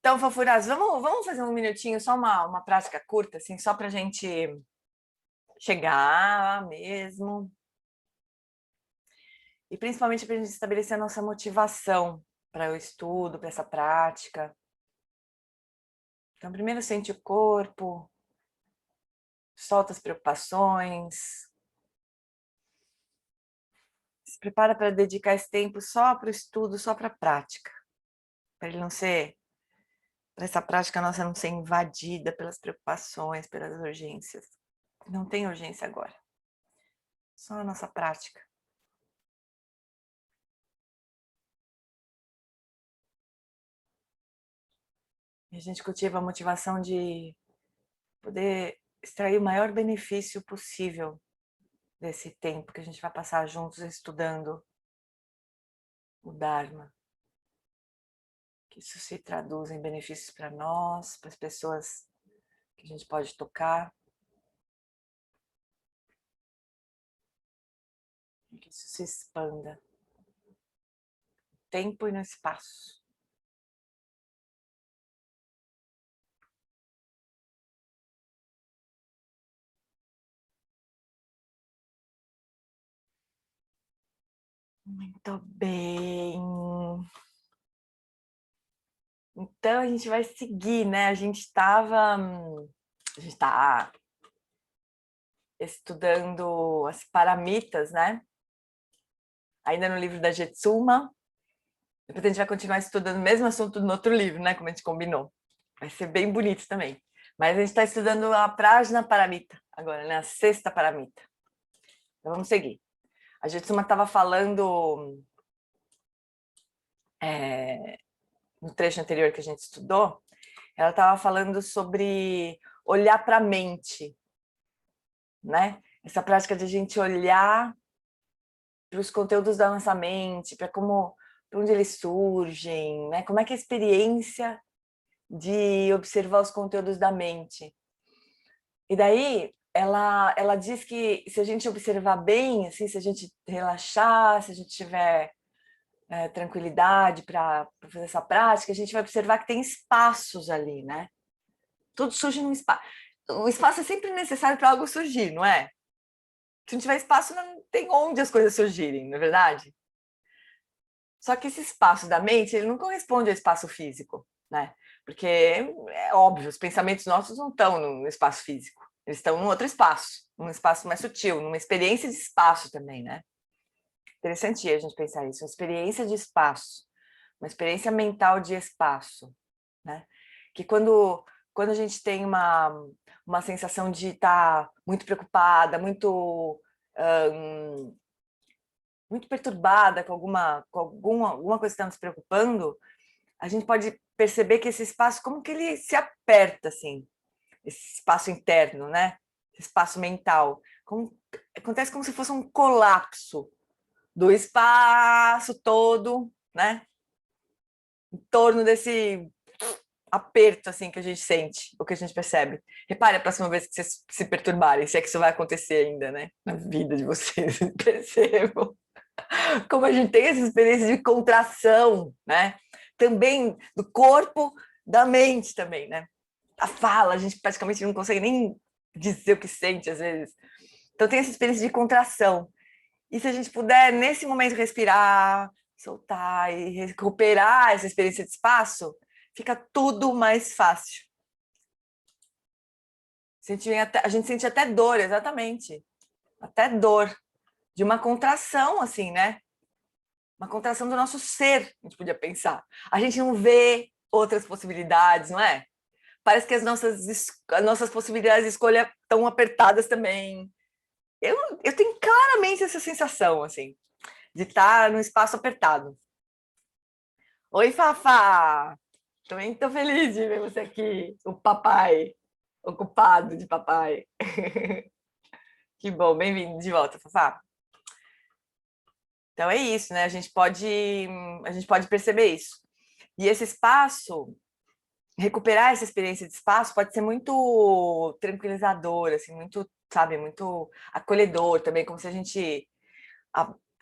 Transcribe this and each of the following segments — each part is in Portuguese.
Então, fofuras, vamos fazer um minutinho, só uma prática curta, assim, só para a gente chegar mesmo. E principalmente para a gente estabelecer a nossa motivação para o estudo, para essa prática. Então, primeiro sente o corpo, solta as preocupações. Se prepara para dedicar esse tempo só para o estudo, só para a prática. Para ele não ser, para essa prática nossa não ser invadida pelas preocupações, pelas urgências. Não tem urgência agora. Só a nossa prática. E a gente cultiva a motivação de poder extrair o maior benefício possível desse tempo que a gente vai passar juntos estudando o Dharma. Que isso se traduz em benefícios para nós, para as pessoas que a gente pode tocar. E que isso se expanda no tempo e no espaço. Muito bem. Então a gente vai seguir, né? A gente está estudando as paramitas, né? Ainda no livro da Jetsuma. Depois a gente vai continuar estudando o mesmo assunto no outro livro, né? Como a gente combinou. Vai ser bem bonito também. Mas a gente está estudando a Prajna Paramita agora, né? A sexta paramita. Então vamos seguir. A Jetsuma estava falando no trecho anterior que a gente estudou, ela estava falando sobre olhar para a mente, né? Essa prática de a gente olhar para os conteúdos da nossa mente, para onde eles surgem, né? Como é que é a experiência de observar os conteúdos da mente. E daí ela diz que se a gente observar bem, assim, se a gente relaxar, se a gente tiver tranquilidade para fazer essa prática, a gente vai observar que tem espaços ali, né? Tudo surge num espaço. O espaço é sempre necessário para algo surgir, não é? Se não tiver espaço, não tem onde as coisas surgirem, não é verdade? Só que esse espaço da mente, ele não corresponde ao espaço físico, né? Porque é óbvio, os pensamentos nossos não estão no espaço físico, eles estão num outro espaço, num espaço mais sutil, numa experiência de espaço também, né? Interessante a gente pensar isso, uma experiência de espaço, uma experiência mental de espaço, né? Que quando a gente tem uma sensação de estar muito preocupada, muito perturbada com alguma coisa que está nos preocupando, a gente pode perceber que esse espaço, como que ele se aperta, assim, esse espaço interno, né? Esse espaço mental. Acontece como se fosse um colapso do espaço todo, né? Em torno desse aperto, assim, que a gente sente, o que a gente percebe. Repare a próxima vez que vocês se perturbarem, se é que isso vai acontecer ainda, né? Na vida de vocês, percebam. Como a gente tem essa experiência de contração, né? Também do corpo, da mente também, né? A fala, a gente praticamente não consegue nem dizer o que sente às vezes. Então tem essa experiência de contração. E se a gente puder, nesse momento, respirar, soltar e recuperar essa experiência de espaço, fica tudo mais fácil. A gente sente até dor, exatamente. Até dor. De uma contração, assim, né? Uma contração do nosso ser, a gente podia pensar. A gente não vê outras possibilidades, não é? Parece que as nossas possibilidades de escolha estão apertadas também. Eu tenho claramente essa sensação, assim, de estar num espaço apertado. Oi, Fafá! Também estou feliz de ver você aqui, o papai, ocupado de papai. Que bom, bem-vindo de volta, Fafá. Então é isso, né? A gente pode perceber isso. E esse espaço, recuperar essa experiência de espaço pode ser muito tranquilizador, assim, muito, sabe, muito acolhedor também, como se a gente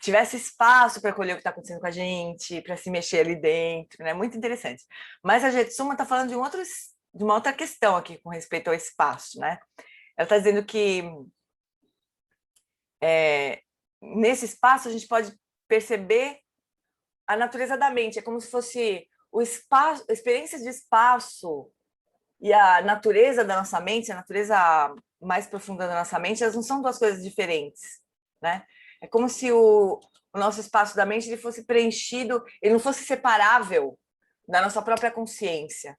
tivesse espaço para acolher o que está acontecendo com a gente, para se mexer ali dentro, né? Muito interessante. Mas a Jetsuma está falando de uma outra questão aqui com respeito ao espaço, né? Ela está dizendo que nesse espaço a gente pode perceber a natureza da mente. É como se fosse o espaço, a experiência de espaço e a natureza da nossa mente, a natureza mais profunda da nossa mente, elas não são duas coisas diferentes, né? É como se o nosso espaço da mente ele fosse preenchido, ele não fosse separável da nossa própria consciência,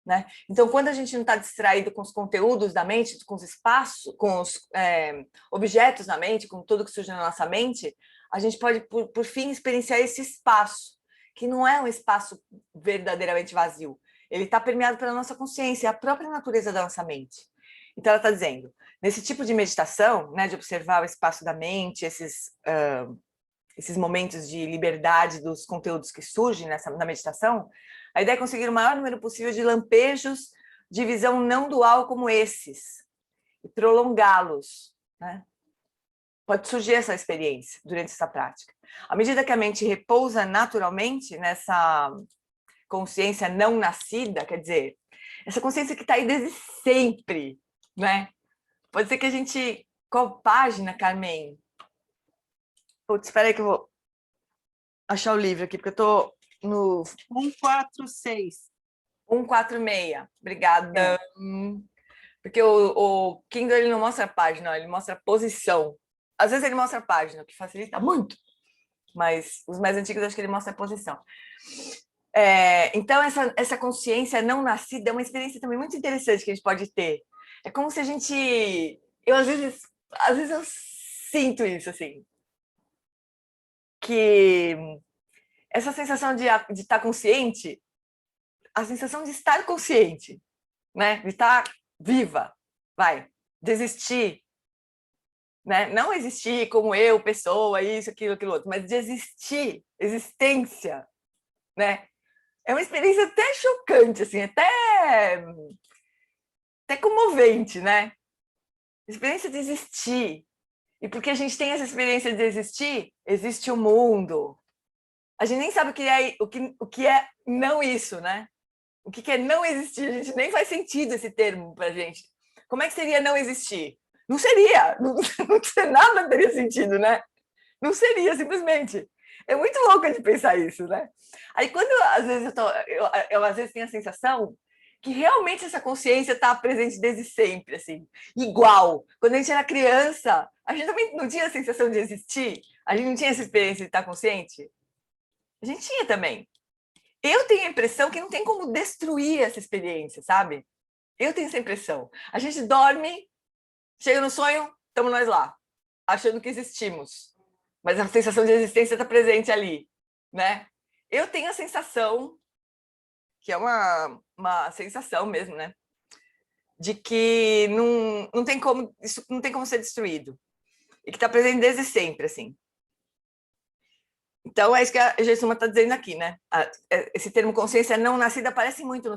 né? Então, quando a gente não está distraído com os conteúdos da mente, com os espaços, com os objetos na mente, com tudo que surge na nossa mente, a gente pode, por fim, experienciar esse espaço, que não é um espaço verdadeiramente vazio. Ele está permeado pela nossa consciência, é a própria natureza da nossa mente. Então, ela está dizendo, nesse tipo de meditação, né, de observar o espaço da mente, esses momentos de liberdade dos conteúdos que surgem na meditação, a ideia é conseguir o maior número possível de lampejos de visão não dual como esses, e prolongá-los, né? Pode surgir essa experiência durante essa prática. À medida que a mente repousa naturalmente nessa consciência não nascida, quer dizer, essa consciência que está aí desde sempre, né? Pode ser que a gente... Qual página, Carmen? Putz, espera aí que eu vou achar o livro aqui, porque eu estou no... 146. 146. Obrigada. Porque o Kindle ele não mostra a página, ele mostra a posição. Às vezes ele mostra a página, o que facilita muito. Mas os mais antigos, acho que ele mostra a posição. Então, essa consciência não nascida é uma experiência também muito interessante que a gente pode ter. É como se a gente... às vezes eu sinto isso, assim. Que essa sensação de estar consciente, a sensação de estar consciente, né? De estar viva, de existir, né? Não existir como eu, pessoa, isso, aquilo outro, mas de existir, existência, né? É uma experiência até chocante, assim, até comovente, né? Experiência de existir. E porque a gente tem essa experiência de existir, existe o mundo. A gente nem sabe o que é não isso, né? O que é não existir? A gente nem faz sentido esse termo para a gente. Como é que seria não existir? Não seria. Nada teria sentido, né? Não seria, simplesmente. É muito louco de pensar isso, né? Aí, quando às vezes eu às vezes tenho a sensação que realmente essa consciência está presente desde sempre, assim, igual. Quando a gente era criança, a gente também não tinha a sensação de existir? A gente não tinha essa experiência de estar consciente? A gente tinha também. Eu tenho a impressão que não tem como destruir essa experiência, sabe? Eu tenho essa impressão. A gente dorme, chega no sonho, estamos nós lá, achando que existimos. Mas a sensação de existência está presente ali, né? Eu tenho a sensação, que é uma sensação mesmo, né? De que não tem como, isso não tem como ser destruído. E que está presente desde sempre, assim. Então, é isso que a Gessuma está dizendo aqui, né? Esse termo consciência não nascida aparece muito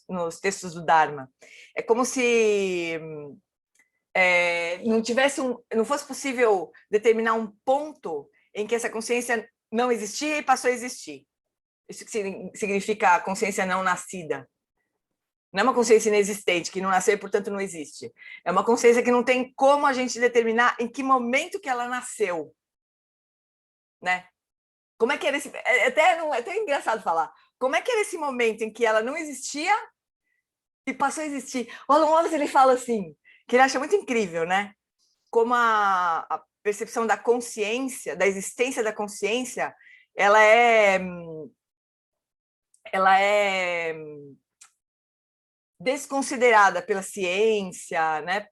nos textos do Dharma. É como se não fosse possível determinar um ponto em que essa consciência não existia e passou a existir. Isso que significa a consciência não nascida. Não é uma consciência inexistente, que não nasceu e, portanto, não existe. É uma consciência que não tem como a gente determinar em que momento que ela nasceu, né? Como é que era esse... É até engraçado falar. Como é que era esse momento em que ela não existia e passou a existir? O Alan Wallace, ele fala assim, que ele acha muito incrível, né? Como a percepção da consciência, da existência da consciência, ela é desconsiderada pela ciência, né?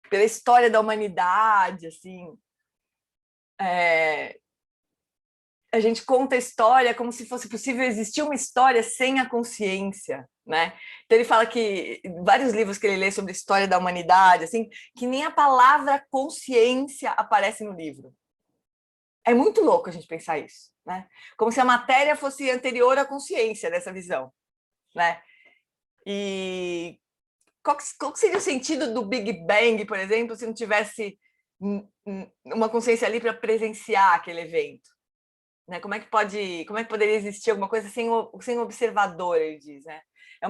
Pela história da humanidade, assim. A gente conta a história como se fosse possível existir uma história sem a consciência, né? Então ele fala que vários livros que ele lê sobre a história da humanidade, assim, que nem a palavra consciência aparece no livro. É muito louco a gente pensar isso, né? Como se a matéria fosse anterior à consciência dessa visão, né? E qual seria o sentido do Big Bang, por exemplo, se não tivesse uma consciência ali para presenciar aquele evento, né? Como é que poderia existir alguma coisa sem o observador, ele diz, né? É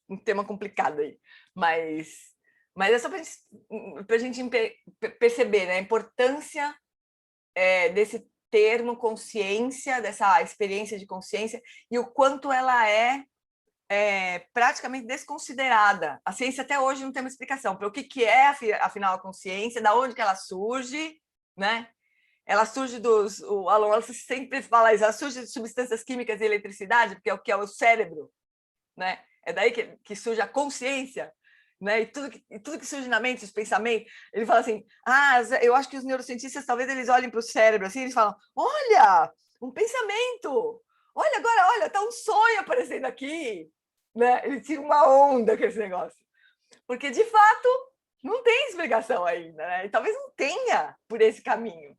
um tema complicado aí, mas é só para a gente perceber, né, a importância desse termo consciência, dessa experiência de consciência, e o quanto ela é praticamente desconsiderada. A ciência até hoje não tem uma explicação para o que é, afinal, a consciência, da onde que ela surge, né? Ela surge o Alan Wallace sempre fala isso, ela surge de substâncias químicas e eletricidade, porque é o que é o cérebro, né? É daí que surge a consciência, né? E tudo que surge na mente, os pensamentos. Ele fala assim: eu acho que os neurocientistas talvez eles olhem para o cérebro assim, eles falam: olha, um pensamento, olha agora, olha, tá um sonho aparecendo aqui, né? Ele tira uma onda com esse negócio, porque de fato não tem explicação ainda, né? E talvez não tenha por esse caminho.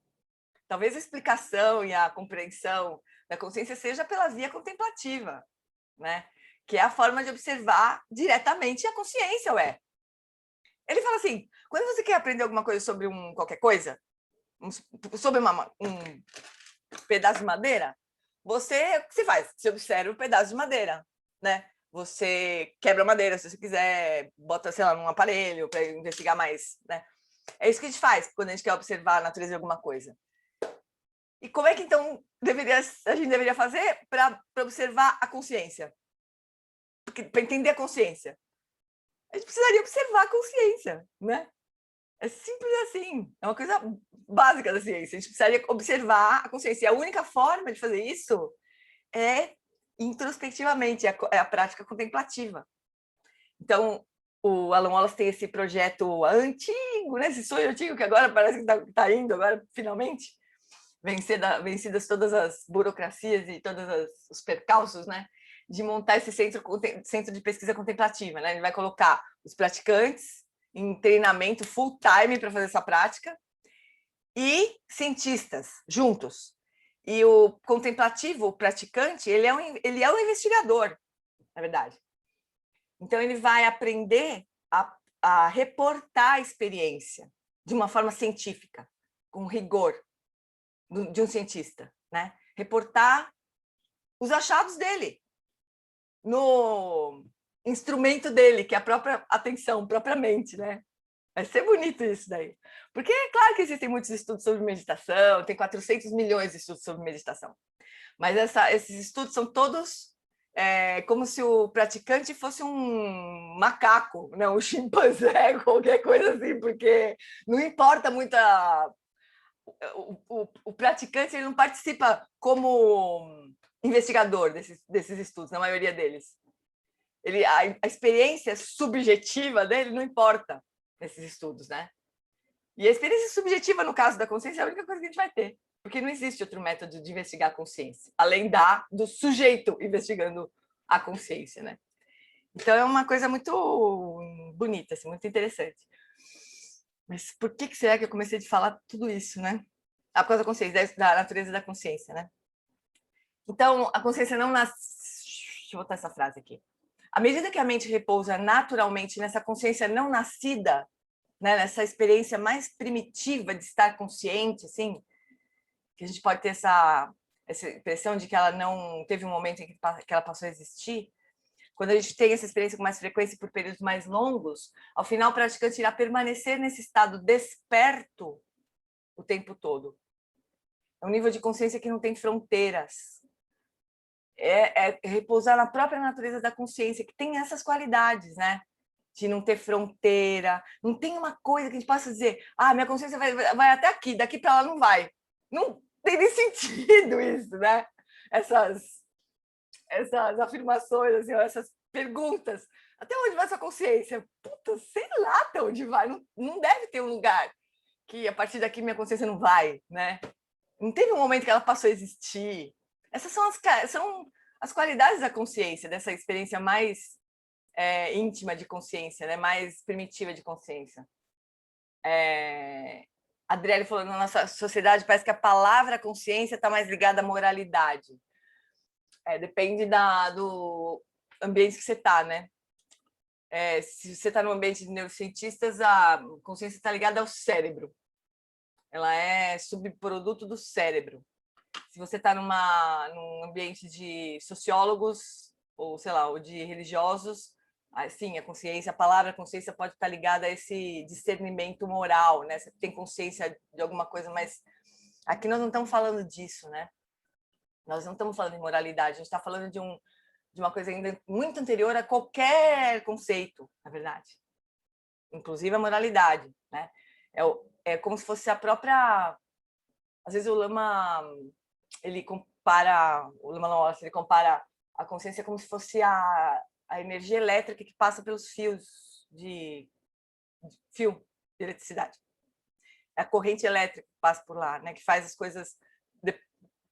Talvez a explicação e a compreensão da consciência seja pela via contemplativa, né? Que é a forma de observar diretamente a consciência, ué. Ele fala assim, quando você quer aprender alguma coisa sobre qualquer coisa, sobre um pedaço de madeira, o que você faz? Você observa o pedaço de madeira, né? Você quebra a madeira, se você quiser, bota, sei lá, num aparelho para investigar mais, né? É isso que a gente faz quando a gente quer observar a natureza de alguma coisa. E como é que, então, a gente deveria fazer para observar a consciência? Para entender a consciência? A gente precisaria observar a consciência, né? É simples assim. É uma coisa básica da ciência. A gente precisaria observar a consciência. E a única forma de fazer isso é introspectivamente, é a prática contemplativa. Então, o Alan Wallace tem esse projeto antigo, né? Esse sonho antigo que agora parece que está indo, agora finalmente, vencidas todas as burocracias e todos os percalços, né? De montar esse centro de pesquisa contemplativa, né? Ele vai colocar os praticantes em treinamento full time para fazer essa prática e cientistas juntos. E o contemplativo, o praticante, ele é um investigador, na verdade. Então ele vai aprender a reportar a experiência de uma forma científica, com rigor de um cientista, né? Reportar os achados dele no instrumento dele, que é a própria atenção, propriamente, né? Vai ser bonito isso daí. Porque é claro que existem muitos estudos sobre meditação, tem 400 milhões de estudos sobre meditação. Mas esses estudos são todos como se o praticante fosse um macaco, né? Um chimpanzé, qualquer coisa assim, porque não importa muito o praticante, ele não participa como investigador desses estudos, na maioria deles. A experiência subjetiva dele não importa nesses estudos, né? E a experiência subjetiva, no caso da consciência, é a única coisa que a gente vai ter, porque não existe outro método de investigar a consciência, além do sujeito investigando a consciência, né? Então, é uma coisa muito bonita, assim, muito interessante. Mas por que será que eu comecei a falar tudo isso, né? Por causa da consciência, da natureza da consciência, né? Então, a consciência não nasce... Deixa eu botar essa frase aqui. À medida que a mente repousa naturalmente nessa consciência não nascida, né, nessa experiência mais primitiva de estar consciente, assim, que a gente pode ter essa impressão de que ela não teve um momento em que ela passou a existir, quando a gente tem essa experiência com mais frequência por períodos mais longos, ao final o praticante irá permanecer nesse estado desperto o tempo todo. É um nível de consciência que não tem fronteiras. É repousar na própria natureza da consciência, que tem essas qualidades, né? De não ter fronteira, não tem uma coisa que a gente possa dizer, minha consciência vai até aqui, daqui para lá não vai. Não tem nem sentido isso, né? Essas afirmações, assim, essas perguntas. Até onde vai sua consciência? Puta, sei lá até onde vai. Não deve ter um lugar que a partir daqui minha consciência não vai, né? Não teve um momento que ela passou a existir. Essas são as qualidades da consciência, dessa experiência mais íntima de consciência, né? Mais primitiva de consciência. A Adriele falou, na nossa sociedade parece que a palavra consciência está mais ligada à moralidade. Depende do ambiente que você está, né? Se você está no ambiente de neurocientistas, a consciência está ligada ao cérebro. ela é subproduto do cérebro. Se você está num ambiente de sociólogos, ou sei lá, ou de religiosos, assim, a palavra consciência pode estar ligada a esse discernimento moral, né? Você tem consciência de alguma coisa, mas aqui nós não estamos falando disso, né? Nós não estamos falando de moralidade, a gente está falando de uma coisa ainda muito anterior a qualquer conceito, na verdade. Inclusive a moralidade, né? É como se fosse a própria... Às vezes o Lama Wallace, ele compara a consciência como se fosse a energia elétrica que passa pelos fios de eletricidade. É a corrente elétrica que passa por lá, né? Que faz as coisas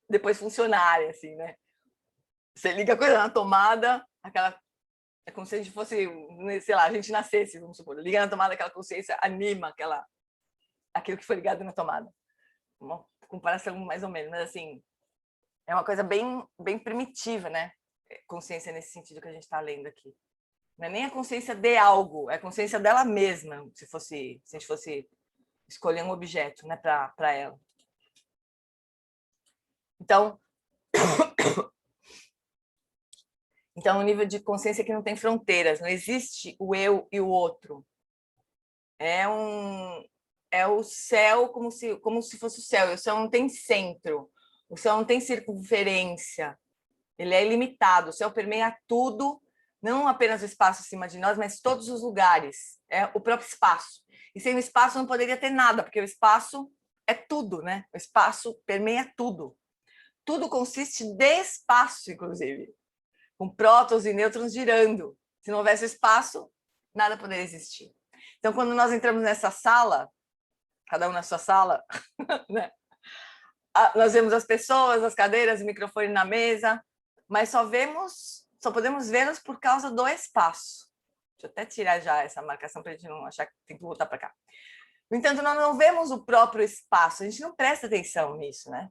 depois funcionarem, assim, né? Você liga a coisa na tomada, é como se a gente fosse, sei lá, a gente nascesse, vamos supor, liga na tomada, aquela consciência anima aquilo que foi ligado na tomada. Uma comparação mais ou menos, mas assim, é uma coisa bem, bem primitiva, né? Consciência nesse sentido que a gente está lendo aqui. Não é nem a consciência de algo, é a consciência dela mesma, se a gente fosse escolher um objeto, né, para ela. Então, um nível de consciência que não tem fronteiras, não existe o eu e o outro. É o céu como se fosse o céu, e o céu não tem centro, o céu não tem circunferência, ele é ilimitado, o céu permeia tudo, não apenas o espaço acima de nós, mas todos os lugares, é o próprio espaço. E sem o espaço não poderia ter nada, porque o espaço é tudo, né? O espaço permeia tudo. Tudo consiste de espaço, inclusive, com prótons e nêutrons girando. Se não houvesse espaço, nada poderia existir. Então, quando nós entramos nessa sala, cada um na sua sala, né? Nós vemos as pessoas, as cadeiras, o microfone na mesa, mas só podemos vê-los por causa do espaço. Deixa eu até tirar já essa marcação para a gente não achar que tem que voltar para cá. No entanto, nós não vemos o próprio espaço, a gente não presta atenção nisso, né?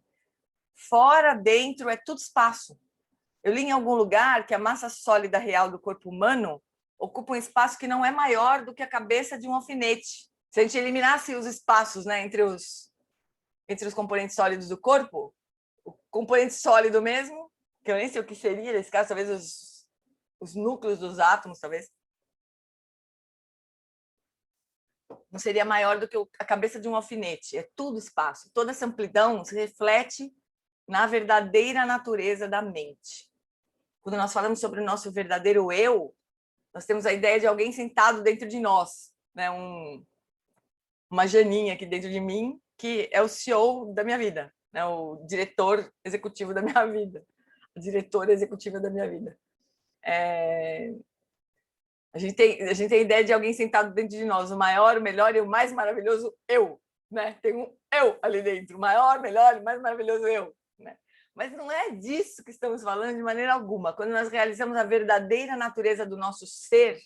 Fora, dentro, é tudo espaço. Eu li em algum lugar que a massa sólida real do corpo humano ocupa um espaço que não é maior do que a cabeça de um alfinete. Se a gente eliminasse os espaços, né, entre os componentes sólidos do corpo, o componente sólido mesmo, que eu nem sei o que seria nesse caso, talvez os núcleos dos átomos, talvez, não seria maior do que a cabeça de um alfinete. É tudo espaço. Toda essa amplidão se reflete na verdadeira natureza da mente. Quando nós falamos sobre o nosso verdadeiro eu, nós temos a ideia de alguém sentado dentro de nós, né? Uma Janinha aqui dentro de mim, que é o CEO da minha vida, né? O diretor executivo da minha vida, a diretora executiva da minha vida. A gente tem a ideia de alguém sentado dentro de nós, o maior, o melhor e o mais maravilhoso eu, né? Tem um eu ali dentro, o maior, melhor e mais maravilhoso eu, né? Mas não é disso que estamos falando de maneira alguma. Quando nós realizamos a verdadeira natureza do nosso ser,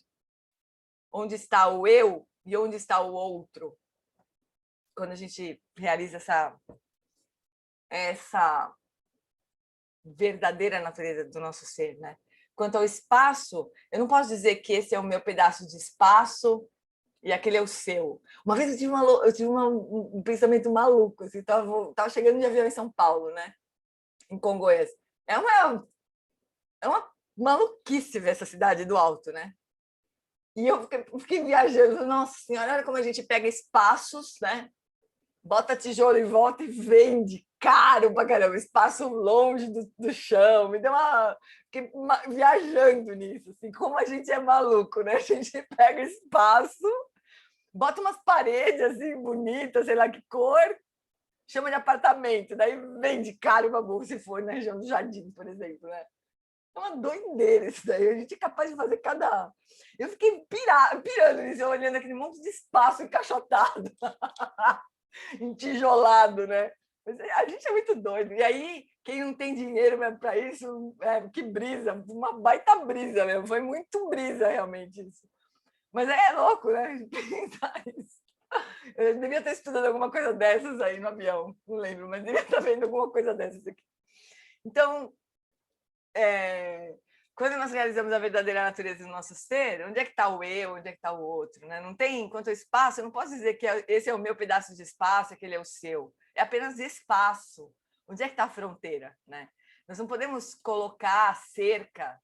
onde está o eu e onde está o outro, quando a gente realiza essa verdadeira natureza do nosso ser, né? Quanto ao espaço, eu não posso dizer que esse é o meu pedaço de espaço e aquele é o seu. Uma vez eu tive um pensamento maluco, assim, tava chegando de avião em São Paulo, né? Em Congonhas. É uma maluquice ver essa cidade do alto, né? E eu fiquei viajando, nossa senhora, olha como a gente pega espaços, né? Bota tijolo em volta e vende caro pra caramba, espaço longe do chão. Me deu fiquei viajando nisso, assim, como a gente é maluco, né? A gente pega espaço, bota umas paredes assim bonitas, sei lá que cor, chama de apartamento, daí vende caro pra burro, se for na região do Jardim, por exemplo, né? É uma doideira isso daí. A gente é capaz de fazer cada... Eu fiquei pirando nisso, olhando aquele monte de espaço encaixotado, entijolado, né? Mas a gente é muito doido. E aí, quem não tem dinheiro para isso, que brisa, uma baita brisa mesmo. Foi muito brisa, realmente, isso. Mas é louco, né? Pensar isso. Eu devia ter estudado alguma coisa dessas aí no avião, não lembro, mas devia estar vendo alguma coisa dessas aqui. Então, quando nós realizamos a verdadeira natureza do nosso ser, onde é que está o eu, onde é que está o outro, né? Não tem, quanto ao espaço, eu não posso dizer que esse é o meu pedaço de espaço, aquele é o seu. É apenas espaço. Onde é que está a fronteira, né? Nós não podemos colocar cerca,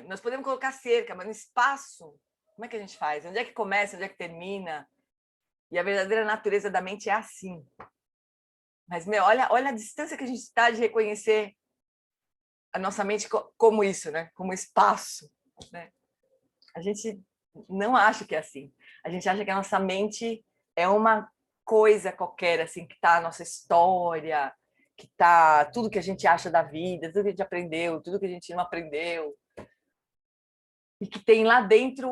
nós podemos colocar cerca, mas no espaço, como é que a gente faz? Onde é que começa, onde é que termina? E a verdadeira natureza da mente é assim. Mas, meu, olha a distância que a gente está de reconhecer a nossa mente como isso, né? Como espaço, né? A gente não acha que é assim. A gente acha que a nossa mente é uma coisa qualquer, assim, que está a nossa história, que está tudo que a gente acha da vida, tudo que a gente aprendeu, tudo que a gente não aprendeu. E que tem lá dentro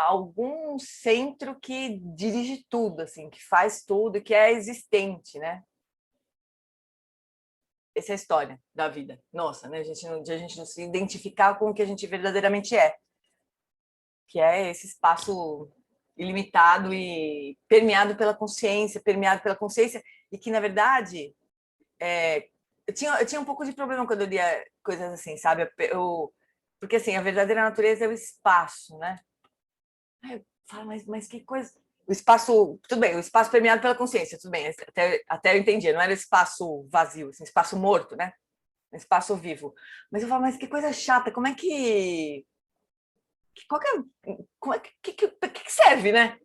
algum centro que dirige tudo, assim, que faz tudo, que é existente, né? Essa é a história da vida nossa, né? De a gente não se identificar com o que a gente verdadeiramente é, que é esse espaço ilimitado e permeado pela consciência, e que, na verdade, eu tinha um pouco de problema quando eu lia coisas assim, sabe? Porque, assim, a verdadeira natureza é o espaço, né? Aí eu falo, mas que coisa... O espaço, tudo bem, o espaço permeado pela consciência, tudo bem, até eu entendi, não era espaço vazio, assim, espaço morto, né? Espaço vivo. Mas eu falo, mas que coisa chata, como é que... Qual que é, como é que serve, né?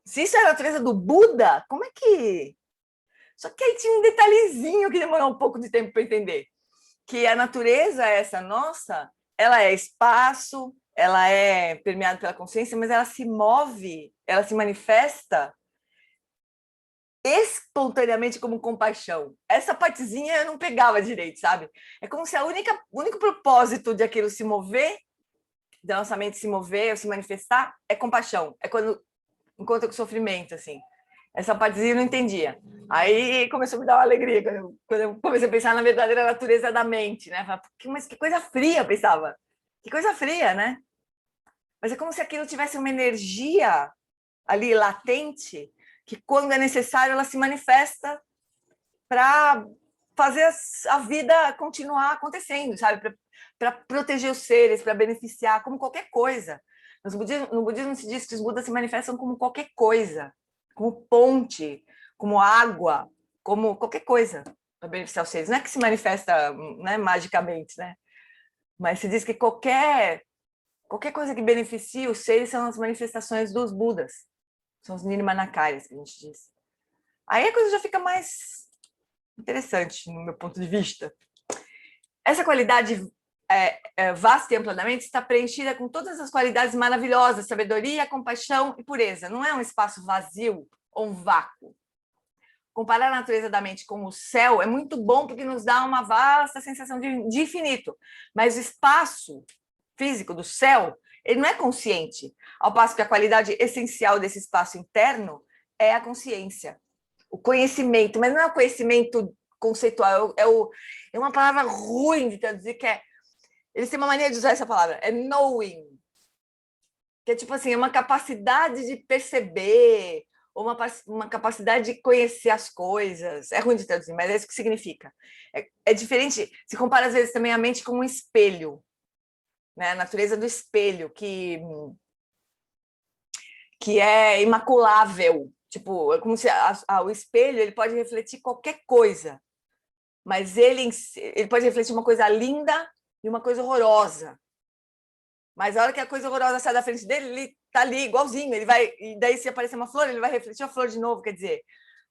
Se isso é a natureza do Buda, como é que... Só que aí tinha um detalhezinho que demorou um pouco de tempo para entender, que a natureza essa nossa, ela é espaço, ela é permeada pela consciência, mas ela se move, ela se manifesta espontaneamente como compaixão. Essa partezinha eu não pegava direito, sabe? É como se o único propósito de aquilo se mover, da nossa mente se mover ou se manifestar, é compaixão. É quando encontra com sofrimento, assim. Essa partezinha eu não entendia. Aí começou a me dar uma alegria quando eu comecei a pensar na verdadeira natureza da mente, né? Mas que coisa fria, eu pensava. Que coisa fria, né? Mas é como se aquilo tivesse uma energia ali latente, que quando é necessário ela se manifesta para fazer a vida continuar acontecendo, sabe? Para proteger os seres, para beneficiar, como qualquer coisa. No budismo se diz que os Budas se manifestam como qualquer coisa, como ponte, como água, como qualquer coisa para beneficiar os seres. Não é que se manifesta, né, magicamente, né? Mas se diz que qualquer coisa que beneficie os seres são as manifestações dos Budas. São os Nirmanakaras, que a gente diz. Aí a coisa já fica mais interessante, no meu ponto de vista. Essa qualidade vasta e amplamente está preenchida com todas as qualidades maravilhosas, sabedoria, compaixão e pureza. Não é um espaço vazio ou um vácuo. Comparar a natureza da mente com o céu é muito bom porque nos dá uma vasta sensação de infinito, mas o espaço físico do céu, ele não é consciente, ao passo que a qualidade essencial desse espaço interno é a consciência, o conhecimento, mas não é o conhecimento conceitual, é uma palavra ruim de traduzir, que é... Eles têm uma mania de usar essa palavra, é knowing, que é tipo assim, é uma capacidade de perceber, ou uma capacidade de conhecer as coisas. É ruim de traduzir, mas é isso que significa. É diferente, se compara às vezes também a mente com um espelho, né? A natureza do espelho, que é imaculável. Tipo, é como se o espelho ele pode refletir qualquer coisa, mas ele pode refletir uma coisa linda e uma coisa horrorosa. Mas a hora que a coisa horrorosa sai da frente dele, ele tá ali igualzinho, ele vai, e daí se aparecer uma flor, ele vai refletir a flor de novo, quer dizer,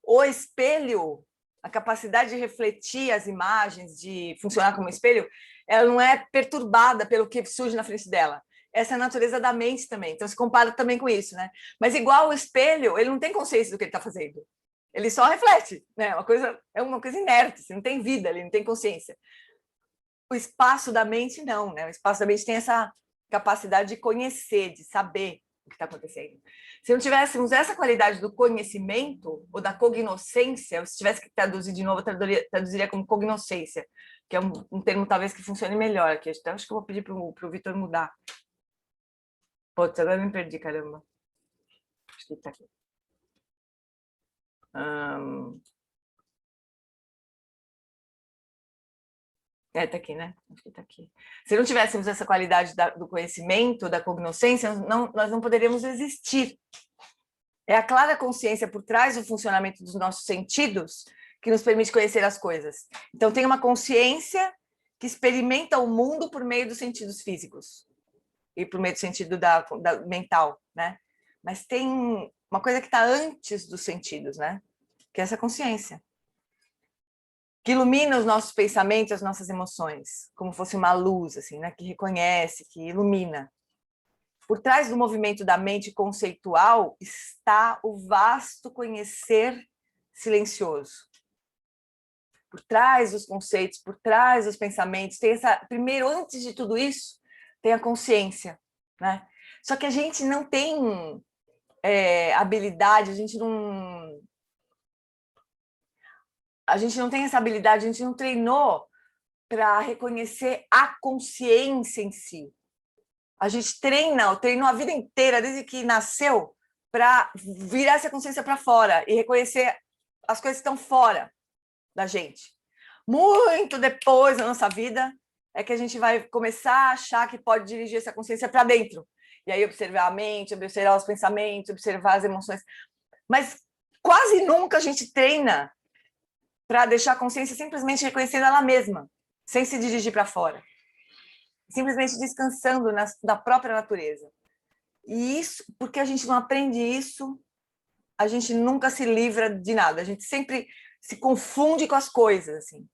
o espelho, a capacidade de refletir as imagens, de funcionar como espelho, ela não é perturbada pelo que surge na frente dela. Essa é a natureza da mente também, então se compara também com isso, né? Mas igual o espelho, ele não tem consciência do que ele está fazendo. Ele só reflete, né? É uma coisa inerte, assim, não tem vida, ele não tem consciência. O espaço da mente não, né? O espaço da mente tem essa capacidade de conhecer, de saber o que está acontecendo. Se não tivéssemos essa qualidade do conhecimento ou da cognoscência, se tivesse que traduzir de novo, eu traduziria como cognoscência, que é um termo talvez que funcione melhor aqui. Até acho que eu vou pedir para o Vitor mudar. Putz, agora eu me perdi, caramba. Acho que está aqui. Tá aqui, né? Acho que tá aqui. Se não tivéssemos essa qualidade do conhecimento, da cognoscência, nós não poderíamos existir. É a clara consciência por trás do funcionamento dos nossos sentidos que nos permite conhecer as coisas. Então, tem uma consciência que experimenta o mundo por meio dos sentidos físicos e por meio do sentido da mental, né? Mas tem uma coisa que está antes dos sentidos, né? Que é essa consciência, que ilumina os nossos pensamentos, as nossas emoções, como fosse uma luz, assim, né? Que reconhece, que ilumina. Por trás do movimento da mente conceitual está o vasto conhecer silencioso. Por trás dos conceitos, por trás dos pensamentos, tem essa. Primeiro, antes de tudo isso, tem a consciência, né? Só que a gente não tem habilidade, a gente não tem essa habilidade, a gente não treinou para reconhecer a consciência em si. A gente treinou a vida inteira, desde que nasceu, para virar essa consciência para fora e reconhecer as coisas que estão fora da gente. Muito depois da nossa vida é que a gente vai começar a achar que pode dirigir essa consciência para dentro. E aí observar a mente, observar os pensamentos, observar as emoções. Mas quase nunca a gente treina para deixar a consciência simplesmente reconhecendo ela mesma, sem se dirigir para fora. Simplesmente descansando da própria natureza. E isso, porque a gente não aprende isso, a gente nunca se livra de nada. A gente sempre se confunde com as coisas, assim.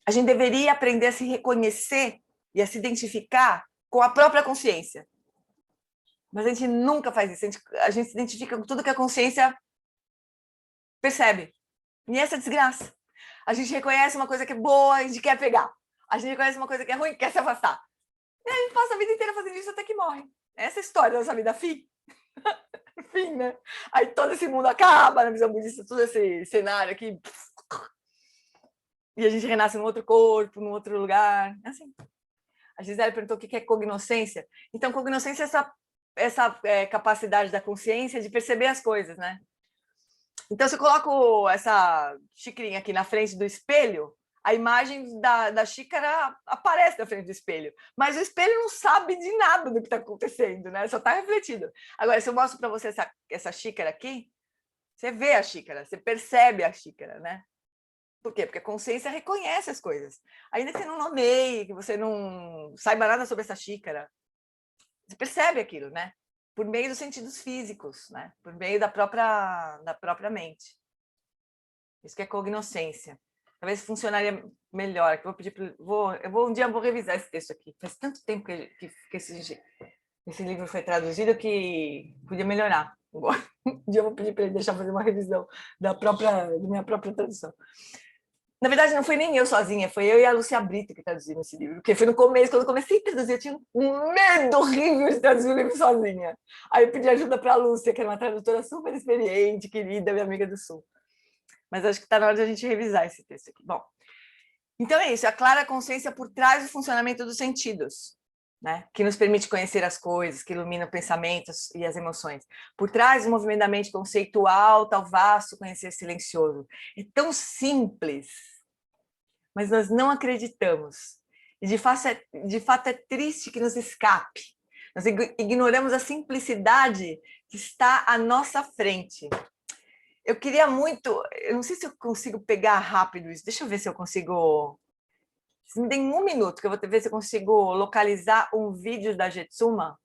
A gente deveria aprender a se reconhecer e a se identificar com a própria consciência. Mas a gente nunca faz isso. A gente se identifica com tudo que a consciência percebe. E essa desgraça. A gente reconhece uma coisa que é boa, a gente quer pegar. A gente reconhece uma coisa que é ruim, quer se afastar. E a gente passa a vida inteira fazendo isso até que morre. Essa é a história da nossa vida, fim. Fim, né? Aí todo esse mundo acaba na visão budista, todo esse cenário aqui. E a gente renasce num outro corpo, num outro lugar. Assim. A Gisele perguntou o que é cognoscência. Então, cognoscência é essa capacidade da consciência de perceber as coisas, né? Então, se eu coloco essa xicrinha aqui na frente do espelho, a imagem da xícara aparece na frente do espelho. Mas o espelho não sabe de nada do que está acontecendo, né? Só está refletido. Agora, se eu mostro para você essa xícara aqui, você vê a xícara, você percebe a xícara, né? Por quê? Porque a consciência reconhece as coisas. Ainda que você não nomeie, que você não saiba nada sobre essa xícara, você percebe aquilo, né? Por meio dos sentidos físicos, né? Por meio da própria mente. Isso que é cognoscência. Talvez funcionaria melhor. Que eu vou pedir um dia eu vou revisar esse texto aqui. Faz tanto tempo que esse livro foi traduzido que podia melhorar. Um dia eu vou pedir para ele deixar fazer uma revisão da minha própria tradução. Na verdade, não foi nem eu sozinha, foi eu e a Lúcia Brito que traduziram esse livro. Porque foi no começo, quando eu comecei a traduzir, eu tinha um medo horrível de traduzir o livro sozinha. Aí eu pedi ajuda para a Lúcia, que era uma tradutora super experiente, querida, minha amiga do Sul. Mas acho que está na hora de a gente revisar esse texto aqui. Bom, então é isso, a clara consciência por trás do funcionamento dos sentidos, né? Que nos permite conhecer as coisas, que ilumina pensamentos e as emoções. Por trás do movimento da mente conceitual, tal vasto conhecer silencioso. É tão simples, mas nós não acreditamos. E de fato é triste que nos escape. Nós ignoramos a simplicidade que está à nossa frente. Eu queria muito, eu não sei se eu consigo pegar rápido isso, deixa eu ver se eu consigo. Me deem um minuto, que eu vou ver se eu consigo localizar um vídeo da Jetsuma,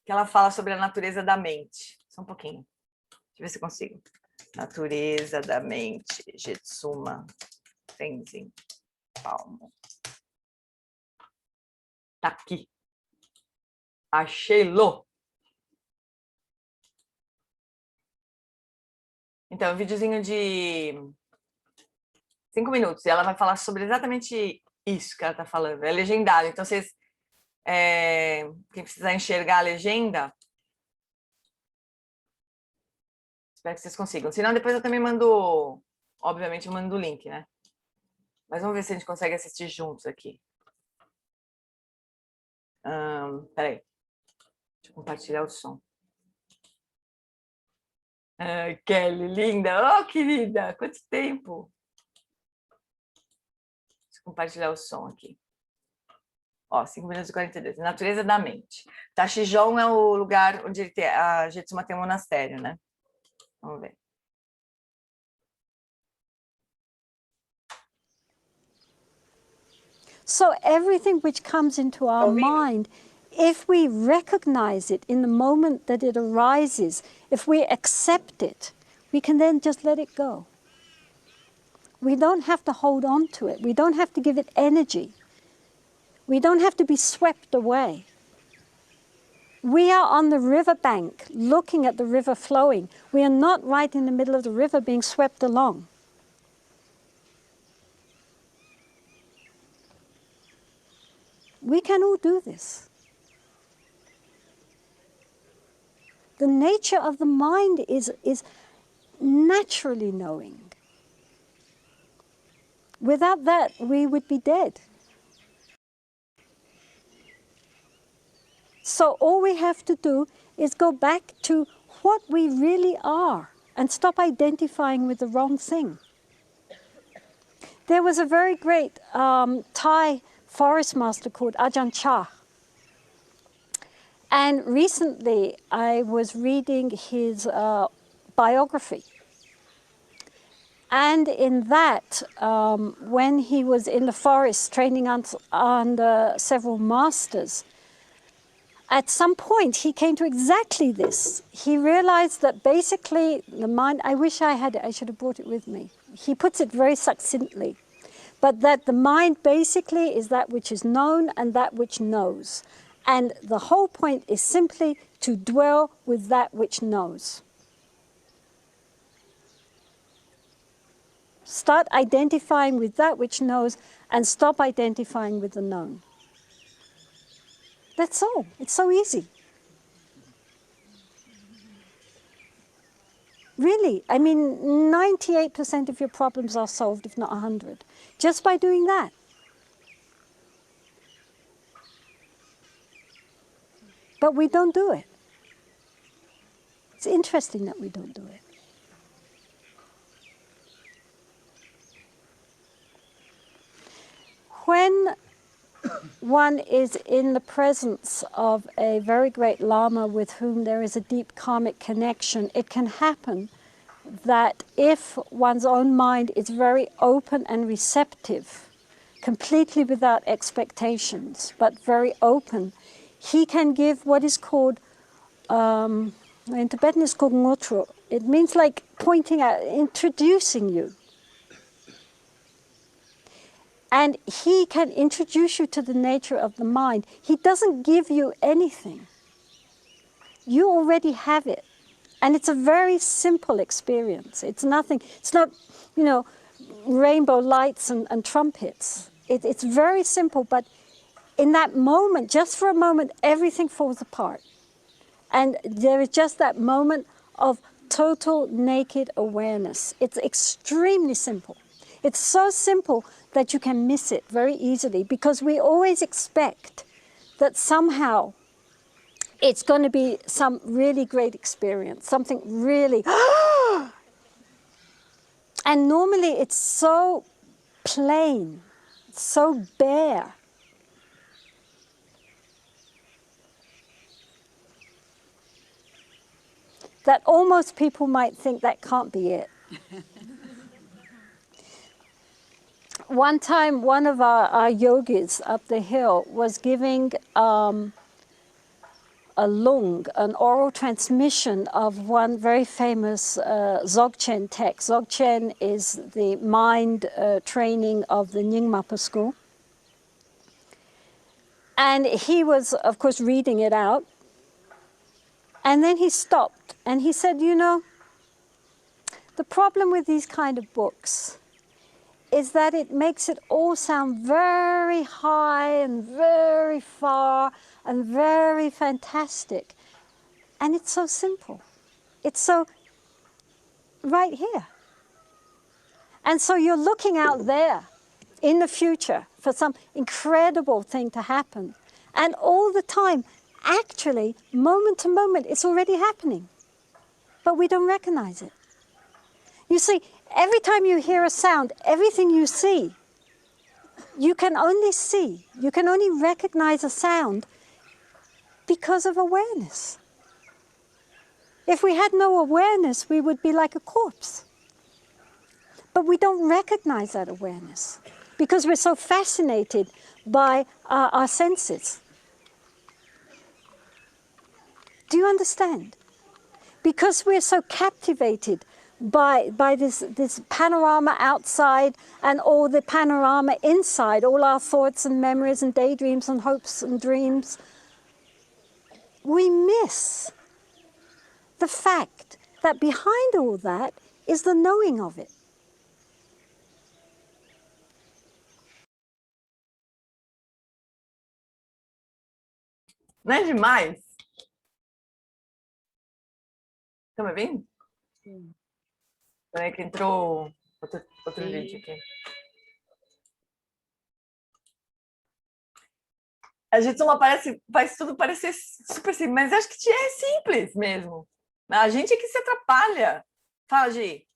que ela fala sobre a natureza da mente. Só um pouquinho. Deixa eu ver se eu consigo. Natureza da mente, Jetsuma Tenzin Palmo. Tá aqui. Achei-lo. Então, um videozinho de 5 minutos. E ela vai falar sobre exatamente isso que ela está falando. É legendado. Então, vocês... quem precisar enxergar a legenda... Espero que vocês consigam. Senão, depois eu também mando... Obviamente, eu mando o link, né? Mas vamos ver se a gente consegue assistir juntos aqui. Peraí. Deixa eu compartilhar o som. Kelly, linda. Oh, querida, quanto tempo. compartilhar o som aqui. Ó, 5 minutos e 42. Natureza da mente. Tachijon é o lugar onde a Jetsuma tem um monastério, né? Vamos ver. So everything which comes into our mind, if we recognize it in the moment that it arises, if we accept it, we can then just let it go. We don't have to hold on to it. We don't have to give it energy. We don't have to be swept away. We are on the riverbank looking at the river flowing. We are not right in the middle of the river being swept along. We can all do this. The nature of the mind is naturally knowing. Without that, we would be dead. So all we have to do is go back to what we really are and stop identifying with the wrong thing. There was a very great Thai forest master called Ajahn Chah. And recently I was reading his biography. And in that, when he was in the forest training under several masters, at some point he came to exactly this. He realized that basically the mind, I wish I had it, I should have brought it with me. He puts it very succinctly. But that the mind basically is that which is known and that which knows. And the whole point is simply to dwell with that which knows. Start identifying with that which knows and stop identifying with the known. That's all. It's so easy. Really, I mean, 98% of your problems are solved, if not 100, just by doing that. But we don't do it. It's interesting that we don't do it. When one is in the presence of a very great Lama with whom there is a deep karmic connection, it can happen that if one's own mind is very open and receptive, completely without expectations, but very open, he can give what is called, in Tibetan it's called ngotro. It means like pointing out, introducing you. And he can introduce you to the nature of the mind. He doesn't give you anything. You already have it. And it's a very simple experience. It's nothing, it's not, you know, rainbow lights and trumpets. It's very simple, but in that moment, just for a moment, everything falls apart. And there is just that moment of total naked awareness. It's extremely simple. It's so simple that you can miss it very easily because we always expect that somehow it's going to be some really great experience, something really... And normally it's so plain, so bare. That almost people might think that can't be it. One time, one of our yogis up the hill was giving a lung, an oral transmission of one very famous Dzogchen text. Dzogchen is the mind training of the Nyingmapa school. And he was, of course, reading it out. And then he stopped and he said, you know, the problem with these kind of books is that it makes it all sound very high and very far and very fantastic. And it's so simple. It's so right here. And so you're looking out there in the future for some incredible thing to happen. And all the time, actually, moment to moment, it's already happening. But we don't recognize it. You see, every time you hear a sound, everything you see you can only see, you can only recognize a sound because of awareness. If we had no awareness, we would be like a corpse. But we don't recognize that awareness because we're so fascinated by our senses. Do you understand? Because we're so captivated by this panorama outside and all the panorama inside, all our thoughts and memories and daydreams and hopes and dreams, we miss the fact that behind all that is the knowing of it. Não é demais? Estão me vendo? É que entrou outro vídeo aqui. A Jitsuma faz tudo parecer super simples, mas acho que é simples mesmo. A gente é que se atrapalha. Fala, Gi.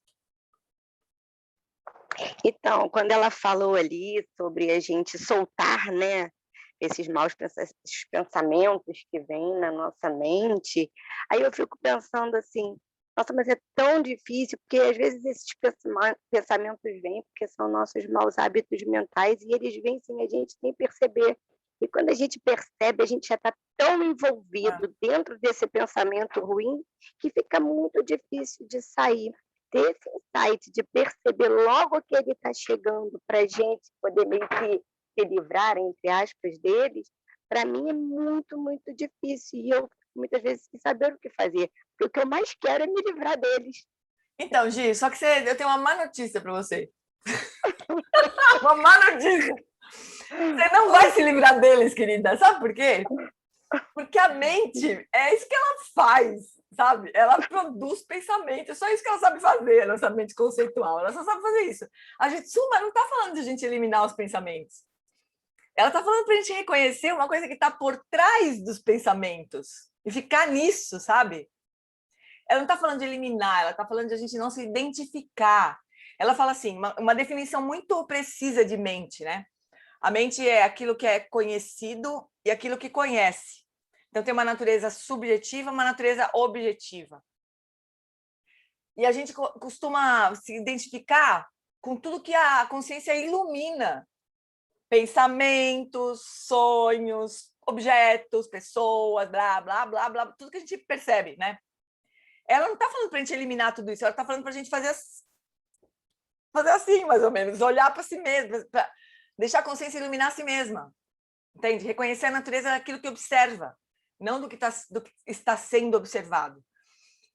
Então, quando ela falou ali sobre a gente soltar, né, esses maus esses pensamentos que vêm na nossa mente, aí eu fico pensando assim, nossa, mas é tão difícil, porque às vezes esses pensamentos vêm porque são nossos maus hábitos mentais e eles vêm sem a gente nem perceber. E quando a gente percebe, a gente já está tão envolvido dentro desse pensamento ruim que fica muito difícil de sair. Ter esse insight de perceber logo que ele está chegando para a gente poder meio que se livrar, entre aspas, deles, para mim é muito, muito difícil. E eu, muitas vezes, sem saber o que fazer. Porque o que eu mais quero é me livrar deles. Então, Gi, só que eu tenho uma má notícia para você. Uma má notícia. Você não vai se livrar deles, querida. Sabe por quê? Porque a mente, é isso que ela faz, sabe? Ela produz pensamento. É só isso que ela sabe fazer, a nossa mente conceitual. Ela só sabe fazer isso. A Jitsuma não está falando de a gente eliminar os pensamentos. Ela está falando para a gente reconhecer uma coisa que está por trás dos pensamentos e ficar nisso, sabe? Ela não está falando de eliminar, ela está falando de a gente não se identificar. Ela fala assim, uma definição muito precisa de mente, né? A mente é aquilo que é conhecido e aquilo que conhece. Então, tem uma natureza subjetiva, uma natureza objetiva. E a gente costuma se identificar com tudo que a consciência ilumina. Pensamentos, sonhos, objetos, pessoas, blá, blá, blá, blá, tudo que a gente percebe, né? Ela não está falando para a gente eliminar tudo isso, ela está falando para a gente fazer assim, mais ou menos, olhar para si mesma, para deixar a consciência iluminar a si mesma, entende? Reconhecer a natureza daquilo que observa, não do que está sendo observado.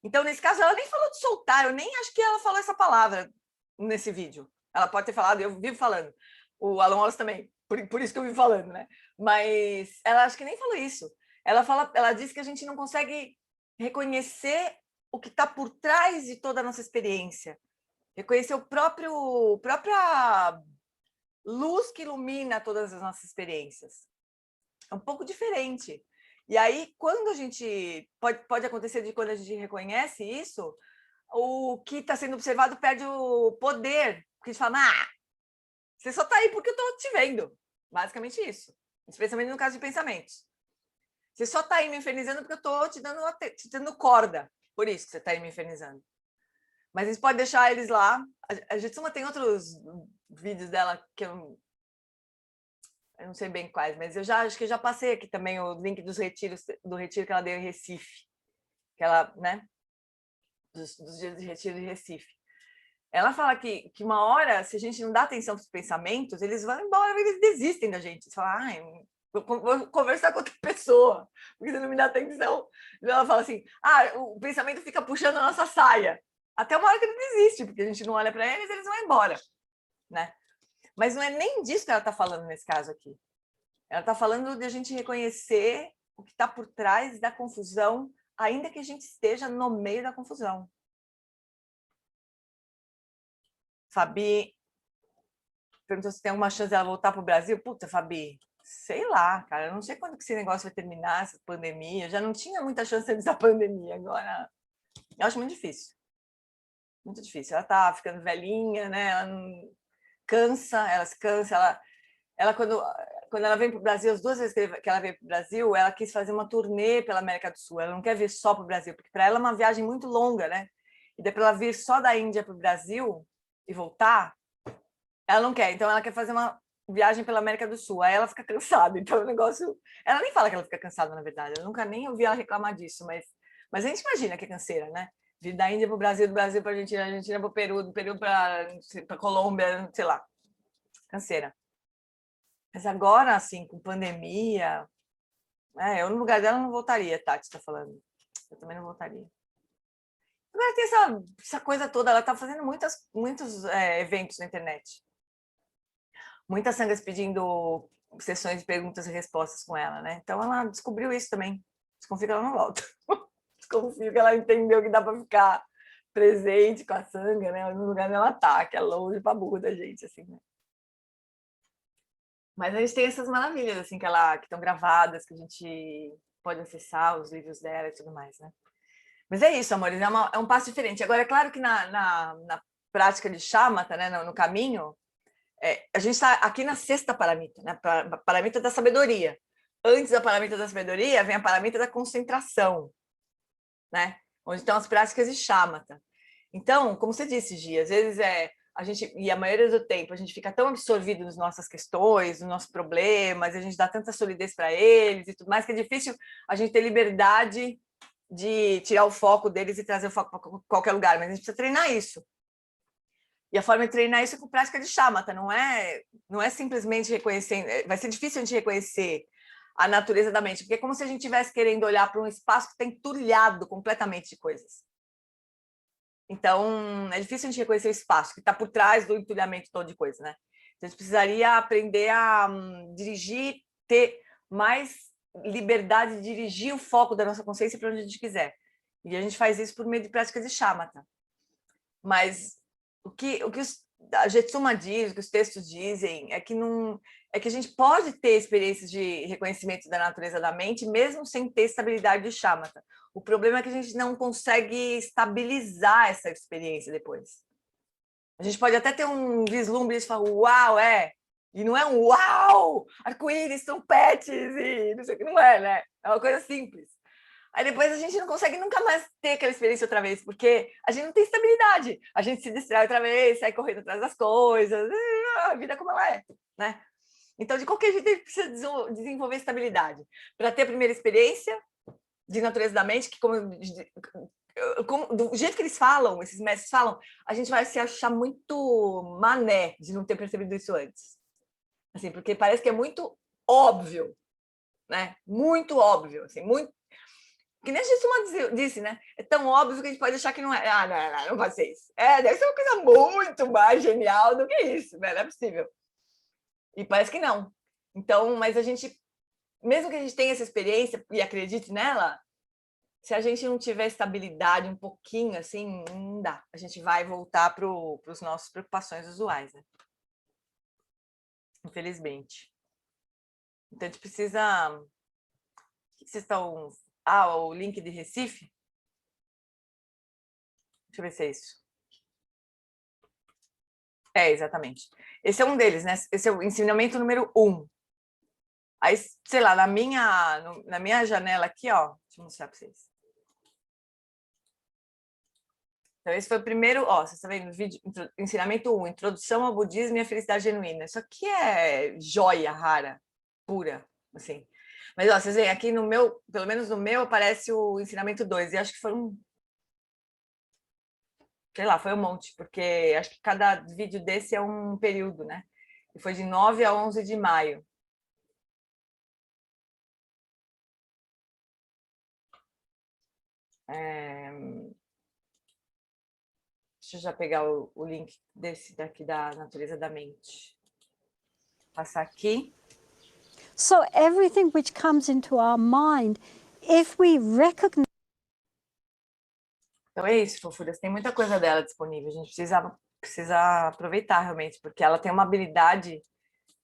Então, nesse caso, ela nem falou de soltar, eu nem acho que ela falou essa palavra nesse vídeo. Ela pode ter falado, eu vivo falando. O Alan Wallace também, por isso que eu vivo falando, né? Mas ela acho que nem falou isso. Ela disse que a gente não consegue reconhecer o que está por trás de toda a nossa experiência. Reconhecer própria luz que ilumina todas as nossas experiências. É um pouco diferente. E aí, quando a gente... Pode acontecer de quando a gente reconhece isso, o que está sendo observado perde o poder. Porque a gente fala, você só está aí porque eu estou te vendo. Basicamente isso. Especialmente no caso de pensamentos. Você só está aí me infernizando porque eu estou te dando corda. Por isso que você está aí me infernizando. Mas a gente pode deixar eles lá. A Jitsuma tem outros vídeos dela que eu não sei bem quais, mas acho que eu já passei aqui também o link dos retiros, do retiro que ela deu em Recife. Que ela, né? Dos dias de retiro de Recife. Ela fala que uma hora, se a gente não dá atenção para os pensamentos, eles vão embora, eles desistem da gente. Você fala, vou conversar com outra pessoa, porque você não me dá atenção. Ela fala assim, o pensamento fica puxando a nossa saia. Até uma hora que ele desiste, porque a gente não olha para eles, eles vão embora, né? Mas não é nem disso que ela está falando nesse caso aqui. Ela está falando de a gente reconhecer o que está por trás da confusão, ainda que a gente esteja no meio da confusão. Fabi perguntou se tem alguma chance dela voltar para o Brasil. Puta, Fabi, sei lá, cara. Eu não sei quando que esse negócio vai terminar, essa pandemia. Já não tinha muita chance antes da pandemia. Agora, eu acho muito difícil. Muito difícil. Ela tá ficando velhinha, né? Ela não cansa, ela se cansa, ela quando ela vem para o Brasil, as 2 vezes que ela veio para o Brasil, ela quis fazer uma turnê pela América do Sul. Ela não quer vir só para o Brasil, porque para ela é uma viagem muito longa, né? E daí para ela vir só da Índia para o Brasil e voltar, ela não quer. Então ela quer fazer uma viagem pela América do Sul. Aí ela fica cansada. Então o negócio, ela nem fala que ela fica cansada, na verdade. Eu nunca nem ouvi ela reclamar disso, mas a gente imagina que é canseira, né? Vir da Índia para o Brasil, do Brasil para a Argentina, Argentina para o Peru, do Peru para Colômbia, sei lá. Canseira. Mas agora, assim, com pandemia, eu no lugar dela não voltaria, Tati está falando. Eu também não voltaria. Agora tem essa coisa toda, ela está fazendo muitos eventos na internet. Muitas sangas pedindo sessões de perguntas e respostas com ela, né? Então ela descobriu isso também. Desconfio que ela não volta. Desconfio que ela entendeu que dá para ficar presente com a sanga, né? No lugar onde ela tá, que é longe pra burro da gente, assim, né? Mas a gente tem essas maravilhas, assim, que estão gravadas, que a gente pode acessar os livros dela e tudo mais, né? Mas é isso, amores, é um passo diferente. Agora, é claro que na prática de shamatha, né, no caminho, a gente está aqui na 6ª paramita, né? Paramita da sabedoria. Antes da paramita da sabedoria, vem a paramita da concentração, né? Onde estão as práticas de shamatha. Então, como você disse, Gia, às vezes a gente, e a maioria do tempo, a gente fica tão absorvido nas nossas questões, nos nossos problemas, a gente dá tanta solidez para eles e tudo mais, que é difícil a gente ter liberdade de tirar o foco deles e trazer o foco para qualquer lugar, mas a gente precisa treinar isso. E a forma de treinar isso é com prática de shamatha, não é simplesmente reconhecendo, vai ser difícil a gente reconhecer a natureza da mente, porque é como se a gente estivesse querendo olhar para um espaço que está entulhado completamente de coisas. Então, é difícil a gente reconhecer o espaço que está por trás do entulhamento todo de coisas, né? Então, a gente precisaria aprender a dirigir, ter mais liberdade de dirigir o foco da nossa consciência para onde a gente quiser. E a gente faz isso por meio de práticas de shamatha. Mas o que a Jetsuma diz, o que os textos dizem, é que a gente pode ter experiências de reconhecimento da natureza da mente, mesmo sem ter estabilidade de shamatha. O problema é que a gente não consegue estabilizar essa experiência depois. A gente pode até ter um vislumbre e falar, uau, e não é um uau, arco-íris, trompetes, e não sei o que, não é, né? É uma coisa simples. Aí depois a gente não consegue nunca mais ter aquela experiência outra vez, porque a gente não tem estabilidade. A gente se distrai outra vez, sai correndo atrás das coisas, a vida como ela é, né? Então, de qualquer jeito, a gente precisa desenvolver estabilidade. Para ter a primeira experiência de natureza da mente, que do jeito que eles falam, esses mestres falam, a gente vai se achar muito mané de não ter percebido isso antes. Assim, porque parece que é muito óbvio, né? Muito óbvio, assim, muito. Que nem a gente disse, né? É tão óbvio que a gente pode achar que não é. Não vai ser isso. Deve ser uma coisa muito mais genial do que isso, né? Não é possível. E parece que não. Então, mas a gente, mesmo que a gente tenha essa experiência e acredite nela, se a gente não tiver estabilidade um pouquinho, assim, não dá. A gente vai voltar para as nossas preocupações usuais, né? Infelizmente. Então, a gente precisa... O que vocês estão... o link de Recife? Deixa eu ver se é isso. Exatamente. Esse é um deles, né? Esse é o ensinamento número 1. Aí, sei lá, na minha janela aqui, ó, deixa eu mostrar para vocês. Então, esse foi o primeiro, ó, vocês estão vendo o vídeo, ensinamento 1, Introdução ao Budismo e a Felicidade Genuína. Isso aqui é joia rara, pura, assim. Mas, ó, vocês veem aqui no meu, pelo menos no meu, aparece o ensinamento 2, e acho que foi sei lá, foi um monte, porque acho que cada vídeo desse é um período, né? E foi de 9 a 11 de maio. Deixa eu já pegar o link desse daqui da natureza da mente. Passar aqui. So everything which comes into our mind, if we recognize... Então é isso, fofuras. Tem muita coisa dela disponível. A gente precisa aproveitar realmente, porque ela tem uma habilidade,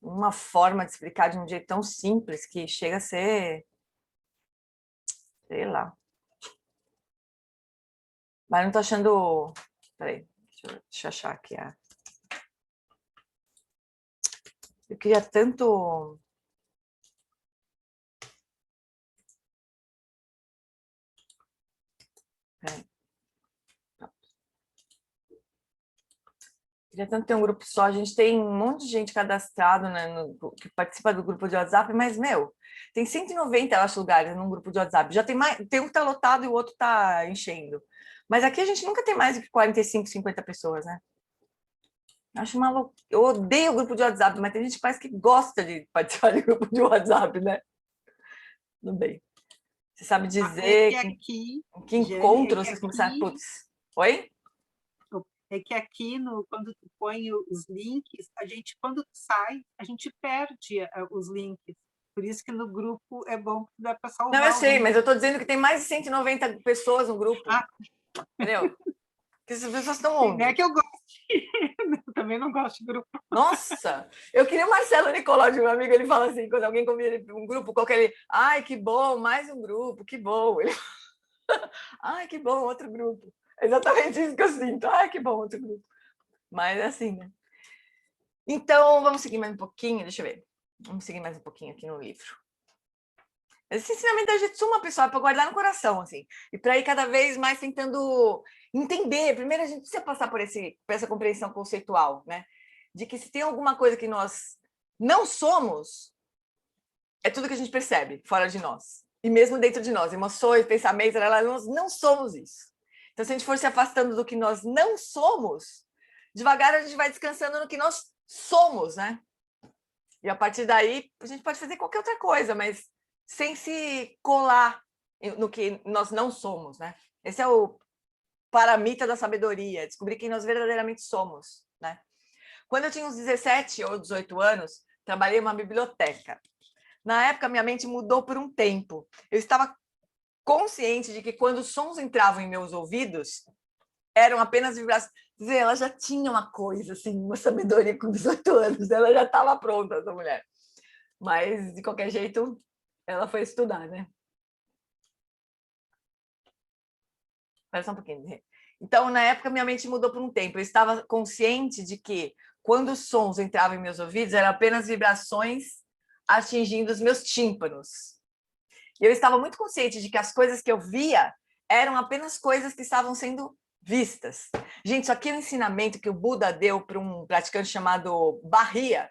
uma forma de explicar de um jeito tão simples que chega a ser, sei lá. Mas não tô achando... Peraí, deixa eu achar aqui a... Eu queria tanto... Queria tanto ter um grupo só. A gente tem um monte de gente cadastrado, né, que participa do grupo de WhatsApp, mas, meu, tem 190, eu acho, lugares num grupo de WhatsApp. Já tem mais, tem um que tá lotado e o outro tá enchendo. Mas aqui a gente nunca tem mais do que 45, 50 pessoas, né? Acho maluco. Eu odeio o grupo de WhatsApp, mas tem gente que parece que gosta de participar de grupo de WhatsApp, né? Tudo bem. Você sabe dizer que encontro vocês começaram... Putz. Oi? É que aqui, quando tu põe os links, quando tu sai, a gente perde os links. Por isso que no grupo é bom que dá para salvar. Não, eu sei, mas eu estou dizendo que tem mais de 190 pessoas no grupo. Ah. Entendeu? Porque essas pessoas estão onde? Não é que eu gosto. Eu também não gosto de grupo. Nossa! Eu queria o Marcelo Nicolodi, meu amigo, ele fala assim, quando alguém convida um grupo qualquer, ele... Ai, que bom, mais um grupo, que bom. Ele... Ai, que bom, outro grupo. É exatamente isso que eu sinto. Ai, que bom, outro grupo. Mas é assim, né? Então, vamos seguir mais um pouquinho, deixa eu ver. Vamos seguir mais um pouquinho aqui no livro. Esse ensinamento da Jitsuma, pessoal, é para guardar no coração, assim. E para ir cada vez mais tentando entender. Primeiro, a gente precisa passar por essa compreensão conceitual, né? De que se tem alguma coisa que nós não somos, é tudo que a gente percebe fora de nós. E mesmo dentro de nós, emoções, pensamentos, nós não somos isso. Então, se a gente for se afastando do que nós não somos, devagar a gente vai descansando no que nós somos, né? E a partir daí, a gente pode fazer qualquer outra coisa, mas sem se colar no que nós não somos, né? Esse é o paramita da sabedoria, descobrir quem nós verdadeiramente somos, né? Quando eu tinha uns 17 ou 18 anos, trabalhei em uma biblioteca. Na época, minha mente mudou por um tempo. Eu estava consciente de que quando os sons entravam em meus ouvidos, eram apenas vibrações. Ela já tinha uma coisa, assim, uma sabedoria com 18 anos, ela já estava pronta, essa mulher. Mas, de qualquer jeito, ela foi estudar, né? Espera só um pouquinho. Então, na época, minha mente mudou por um tempo. Eu estava consciente de que, quando os sons entravam em meus ouvidos, eram apenas vibrações atingindo os meus tímpanos. E eu estava muito consciente de que as coisas que eu via eram apenas coisas que estavam sendo vistas. Gente, isso aqui é um ensinamento que o Buda deu para um praticante chamado Barria.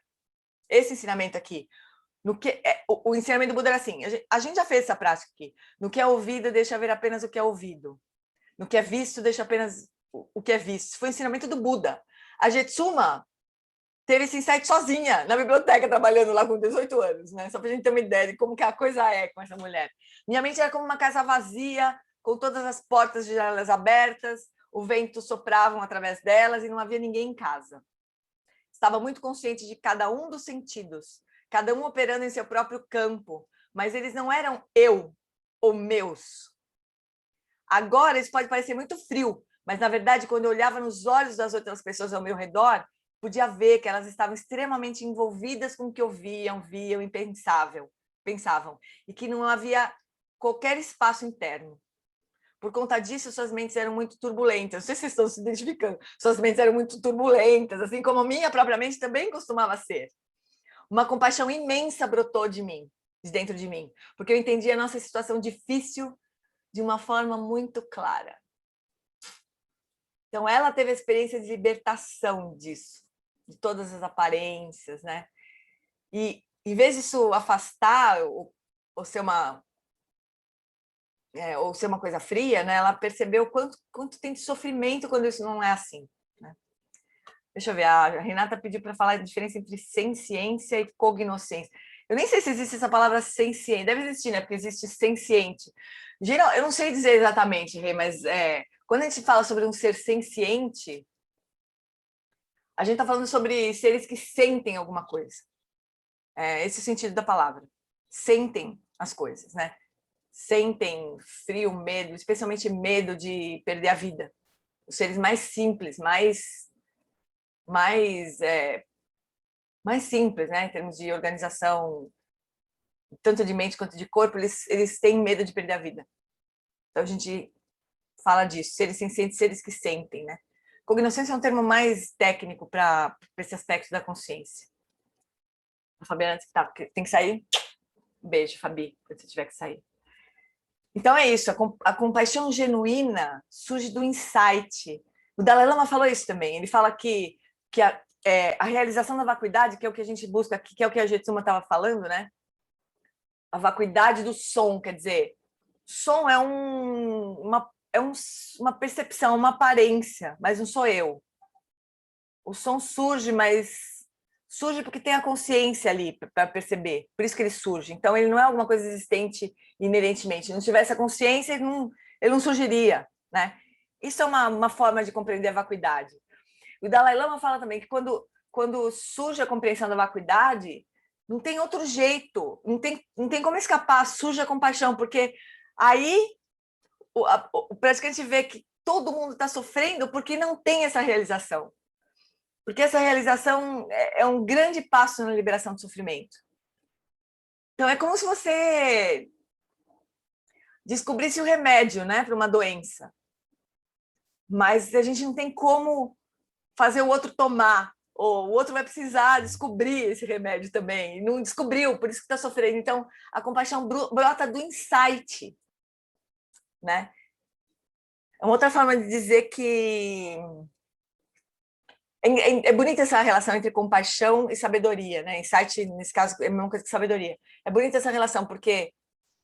Esse ensinamento aqui. No que o ensinamento do Buda era assim, a gente já fez essa prática aqui. No que é ouvido, deixa ver apenas o que é ouvido. No que é visto, deixa apenas o que é visto. Isso foi o ensinamento do Buda. A Jetsuma teve esse insight sozinha na biblioteca, trabalhando lá com 18 anos, né? Só para a gente ter uma ideia de como que a coisa é com essa mulher. Minha mente era como uma casa vazia, com todas as portas de janelas abertas, o vento soprava através delas e não havia ninguém em casa. Estava muito consciente de cada um dos sentidos, cada um operando em seu próprio campo, mas eles não eram eu ou meus. Agora, isso pode parecer muito frio, mas, na verdade, quando eu olhava nos olhos das outras pessoas ao meu redor, podia ver que elas estavam extremamente envolvidas com o que viam e pensavam, e que não havia qualquer espaço interno. Por conta disso, suas mentes eram muito turbulentas. Não sei se vocês estão se identificando. Suas mentes eram muito turbulentas, assim como a minha própria mente também costumava ser. Uma compaixão imensa brotou de dentro de mim, porque eu entendia a nossa situação difícil de uma forma muito clara. Então, ela teve a experiência de libertação disso, de todas as aparências, né? E, em vez disso afastar ou ser uma coisa fria, né? Ela percebeu quanto tem de sofrimento quando isso não é assim, né? Deixa eu ver, a Renata pediu para falar a diferença entre senciência e cognoscência. Eu nem sei se existe essa palavra senciente, deve existir, né? Porque existe senciente. Geral, eu não sei dizer exatamente, Rê, mas quando a gente fala sobre um ser senciente, a gente está falando sobre seres que sentem alguma coisa. Esse é o sentido da palavra. Sentem as coisas, né? Sentem frio, medo, especialmente medo de perder a vida. Os seres mais simples, mais simples, né? Em termos de organização, tanto de mente quanto de corpo, eles têm medo de perder a vida. Então, a gente fala disso, seres sencientes, seres que sentem, né? Cognoscência é um termo mais técnico para esse aspecto da consciência. A Fabiana disse que tá, porque tem que sair. Beijo, Fabi, quando você tiver que sair. Então é isso, a compaixão genuína surge do insight. O Dalai Lama falou isso também. Ele fala que a realização da vacuidade, que é o que a gente busca aqui, que é o que a Jetsuma estava falando, né? A vacuidade do som, quer dizer, som é uma percepção, uma aparência, mas não sou eu. O som surge, mas surge porque tem a consciência ali para perceber. Por isso que ele surge. Então, ele não é alguma coisa existente inerentemente. Se não tivesse a consciência, ele não surgiria, né? Isso é uma forma de compreender a vacuidade. O Dalai Lama fala também que quando surge a compreensão da vacuidade, não tem outro jeito, não tem como escapar, surge a compaixão, porque aí o praticante vê que todo mundo está sofrendo porque não tem essa realização. Porque essa realização é um grande passo na liberação do sofrimento. Então, é como se você descobrisse o remédio, né, para uma doença. Mas a gente não tem como fazer o outro tomar, ou o outro vai precisar descobrir esse remédio também. E não descobriu, por isso que está sofrendo. Então, a compaixão brota do insight, né? É uma outra forma de dizer que é bonita essa relação entre compaixão e sabedoria, né? Insight, nesse caso, é a mesma coisa que sabedoria. É bonita essa relação, porque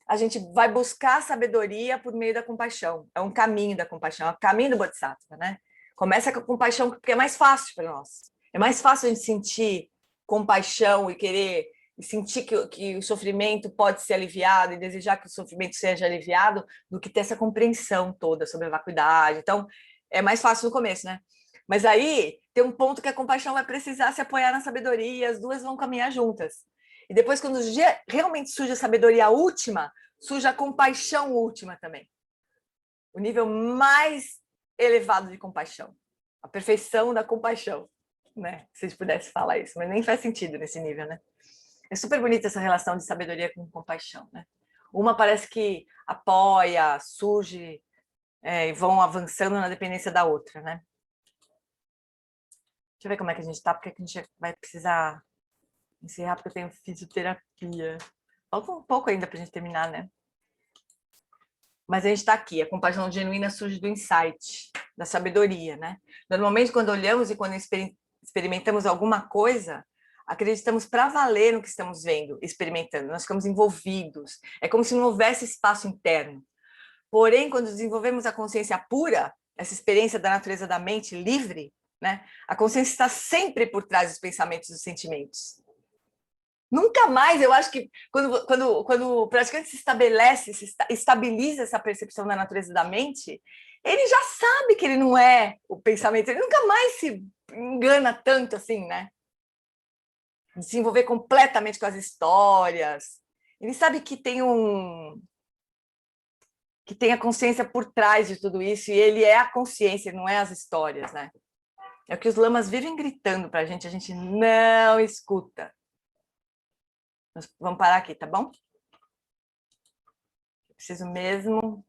a gente vai buscar sabedoria por meio da compaixão. É um caminho da compaixão, é o caminho do Bodhisattva, né? Começa com a compaixão, porque é mais fácil para nós. É mais fácil a gente sentir compaixão e querer e sentir que o sofrimento pode ser aliviado e desejar que o sofrimento seja aliviado do que ter essa compreensão toda sobre a vacuidade. Então, é mais fácil no começo, né? Mas aí tem um ponto que a compaixão vai precisar se apoiar na sabedoria e as duas vão caminhar juntas. E depois, quando realmente surge a sabedoria última, surge a compaixão última também. O nível mais elevado de compaixão. A perfeição da compaixão, né? Se a gente pudesse falar isso, mas nem faz sentido nesse nível, né? É super bonita essa relação de sabedoria com compaixão, né? Uma parece que apoia, surge, e vão avançando na dependência da outra, né? Deixa eu ver como é que a gente tá, porque a gente vai precisar encerrar, porque eu tenho fisioterapia. Falta um pouco ainda para a gente terminar, né? Mas a gente está aqui. A compaixão genuína surge do insight, da sabedoria, né? Normalmente, quando olhamos e quando experimentamos alguma coisa, acreditamos para valer no que estamos vendo, experimentando. Nós ficamos envolvidos. É como se não houvesse espaço interno. Porém, quando desenvolvemos a consciência pura, essa experiência da natureza da mente livre, né? A consciência está sempre por trás dos pensamentos e dos sentimentos. Nunca mais, eu acho que quando o praticante se estabelece, estabiliza essa percepção da natureza da mente, ele já sabe que ele não é o pensamento, ele nunca mais se engana tanto assim, né? De se envolver completamente com as histórias. Ele sabe que tem a consciência por trás de tudo isso, e ele é a consciência, não é as histórias, né? É o que os lamas vivem gritando para a gente não escuta. Nós vamos parar aqui, tá bom? Eu preciso mesmo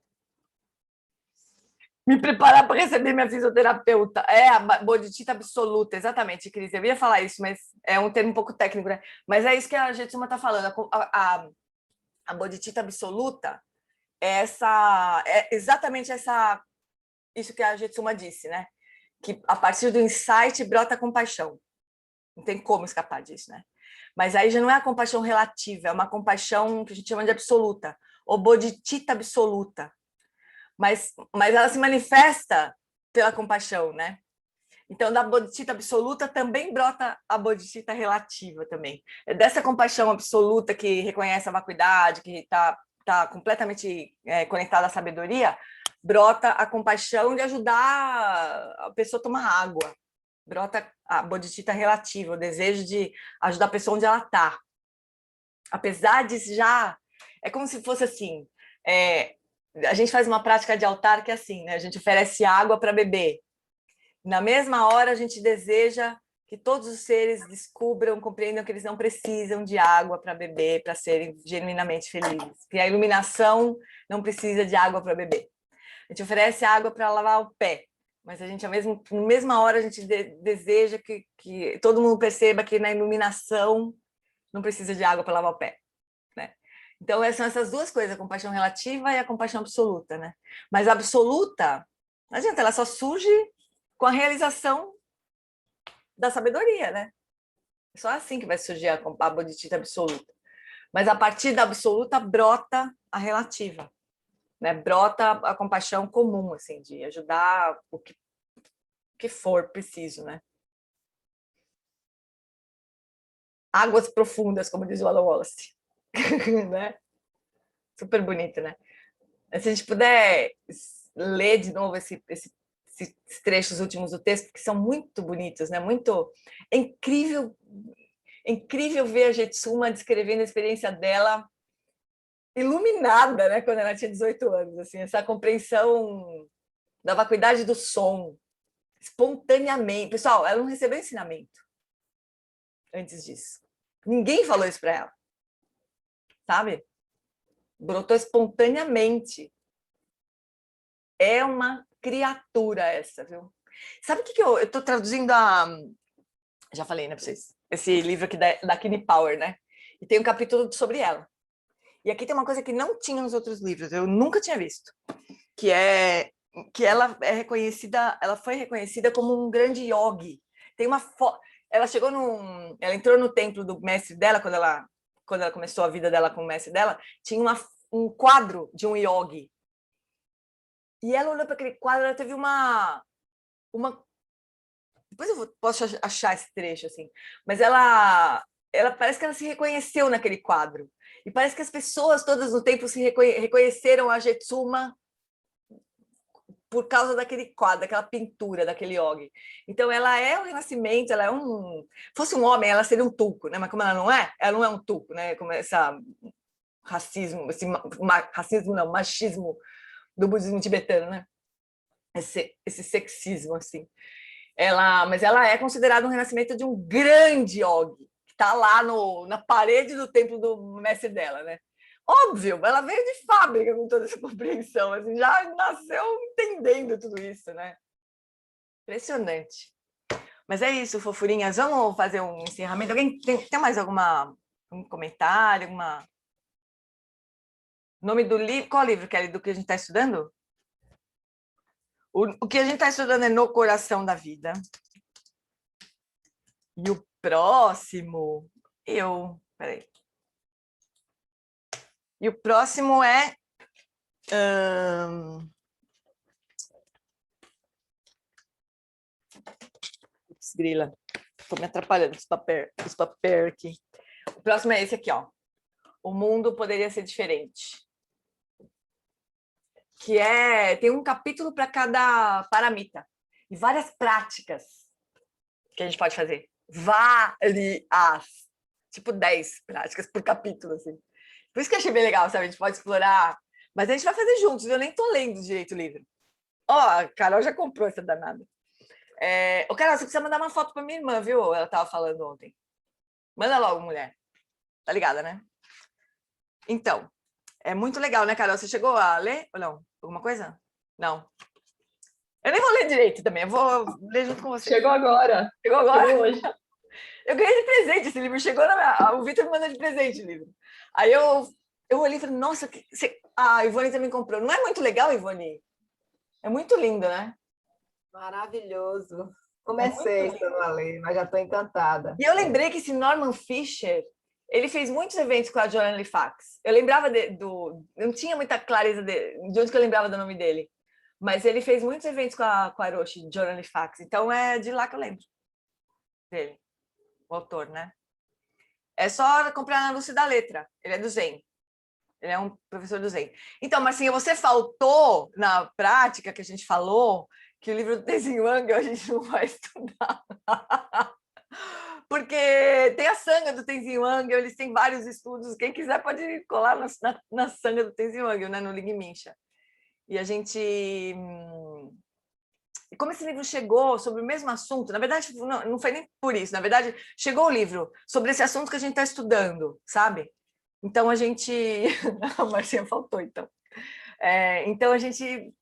me preparar para receber minha fisioterapeuta. É a bodhicitta absoluta, exatamente, Cris. Eu ia falar isso, mas é um termo um pouco técnico, né? Mas é isso que a Jetsuma está falando. A bodhicitta absoluta é exatamente isso que a Jetsuma disse, né? Que a partir do insight brota a compaixão. Não tem como escapar disso, né? Mas aí já não é a compaixão relativa, é uma compaixão que a gente chama de absoluta, ou bodhicitta absoluta. Mas ela se manifesta pela compaixão, né? Então, da bodhicitta absoluta também brota a bodhicitta relativa também. É dessa compaixão absoluta que reconhece a vacuidade, que está completamente conectada à sabedoria, brota a compaixão de ajudar a pessoa a tomar água. Brota a bodhicitta relativa, o desejo de ajudar a pessoa onde ela está. Apesar de já... É como se fosse assim... a gente faz uma prática de altar que é assim, né? A gente oferece água para beber. Na mesma hora, a gente deseja que todos os seres descubram, compreendam que eles não precisam de água para beber, para serem genuinamente felizes. Que a iluminação não precisa de água para beber. A gente oferece água para lavar o pé. Mas a gente, na mesma hora, a gente deseja que todo mundo perceba que na iluminação não precisa de água para lavar o pé, né? Então, são essas duas coisas, a compaixão relativa e a compaixão absoluta, né? Mas a absoluta, não adianta, ela só surge com a realização da sabedoria, né? É só assim que vai surgir a bodhicitta absoluta. Mas a partir da absoluta brota a relativa, né? Brota a compaixão comum, assim, de ajudar o que for preciso, né? Águas profundas, como diz o Alan Wallace. Né? Super bonito, né? Se a gente puder ler de novo esses trechos últimos do texto, que são muito bonitos, né? Muito incrível ver a Jetsuma descrevendo a experiência dela iluminada, né? Quando ela tinha 18 anos, assim, essa compreensão da vacuidade do som, espontaneamente. Pessoal, ela não recebeu ensinamento antes disso. Ninguém falou isso para ela, sabe? Brotou espontaneamente. É uma criatura essa, viu? Sabe o que eu estou traduzindo já falei, né, para vocês? Esse livro aqui da Kini Power, né? E tem um capítulo sobre ela. E aqui tem uma coisa que não tinha nos outros livros, eu nunca tinha visto, que ela é reconhecida, ela foi reconhecida como um grande yogi. Tem uma ela entrou no templo do mestre dela quando ela começou a vida dela com o mestre dela, tinha um quadro de um yogi. E ela olhou para aquele quadro, ela teve uma depois eu posso achar esse trecho assim, mas ela parece que ela se reconheceu naquele quadro. E parece que as pessoas todas no templo se reconheceram a Jetsuma por causa daquele quadro, daquela pintura, daquele yogi. Então, ela é o renascimento, ela é fosse um homem, ela seria um tulku, né? Mas como ela não é um tulku, né? Como essa racismo, racismo não, machismo do budismo tibetano, né? Esse sexismo, assim. Mas ela é considerada um renascimento de um grande yogi, que está lá na parede do templo do mestre dela, né? Óbvio, ela veio de fábrica com toda essa compreensão, assim, já nasceu entendendo tudo isso, né? Impressionante. Mas é isso, fofurinhas. Vamos fazer um encerramento. Alguém tem mais algum comentário? Nome do livro? Qual livro, Kelly, do que a gente está estudando? O que a gente está estudando é No Coração da Vida. E o próximo, peraí. E o próximo é grila, estou me atrapalhando os papéis aqui. O próximo é esse aqui, ó. O mundo poderia ser diferente. Que tem um capítulo para cada paramita e várias práticas que a gente pode fazer. Várias, tipo 10 práticas por capítulo, assim. Por isso que eu achei bem legal, sabe? A gente pode explorar, mas a gente vai fazer juntos, eu nem tô lendo direito o livro. Ó, a Carol já comprou essa danada. Carol, você precisa mandar uma foto para minha irmã, viu? Ela tava falando ontem. Manda logo, mulher. Tá ligada, né? Então, é muito legal, né, Carol? Você chegou a ler ou não? Alguma coisa? Não. Eu nem vou ler direito também, eu vou ler junto com você. Chegou agora. Chegou agora? Chegou hoje. Eu ganhei de presente esse livro, chegou o Vitor me mandou de presente o livro. Aí eu olhei e falei, nossa, a Ivone também comprou. Não é muito legal, Ivone? É muito lindo, né? Maravilhoso. Comecei a ler, mas já estou encantada. E eu lembrei que esse Norman Fisher, ele fez muitos eventos com a Joanna Lifax. Eu lembrava não tinha muita clareza de onde que eu lembrava do nome dele. Mas ele fez muitos eventos com a Hiroshi, Joanna Lifax. Então é de lá que eu lembro dele, o autor, né? É só comprar na Lúcia da Letra. Ele é do Zen. Ele é um professor do Zen. Então, Marcinha, você faltou na prática que a gente falou que o livro do Tenzin Wangyal a gente não vai estudar. Porque tem a sanga do Tenzin Wangyal, eles têm vários estudos. Quem quiser pode colar na sanga do Tenzin Wangyal, né? No Ling Mincha. E a gente... E como esse livro chegou sobre o mesmo assunto, na verdade, não foi nem por isso. Na verdade, chegou o livro sobre esse assunto que a gente está estudando, sabe? Então, a gente... A Marcinha faltou, então. Então, a gente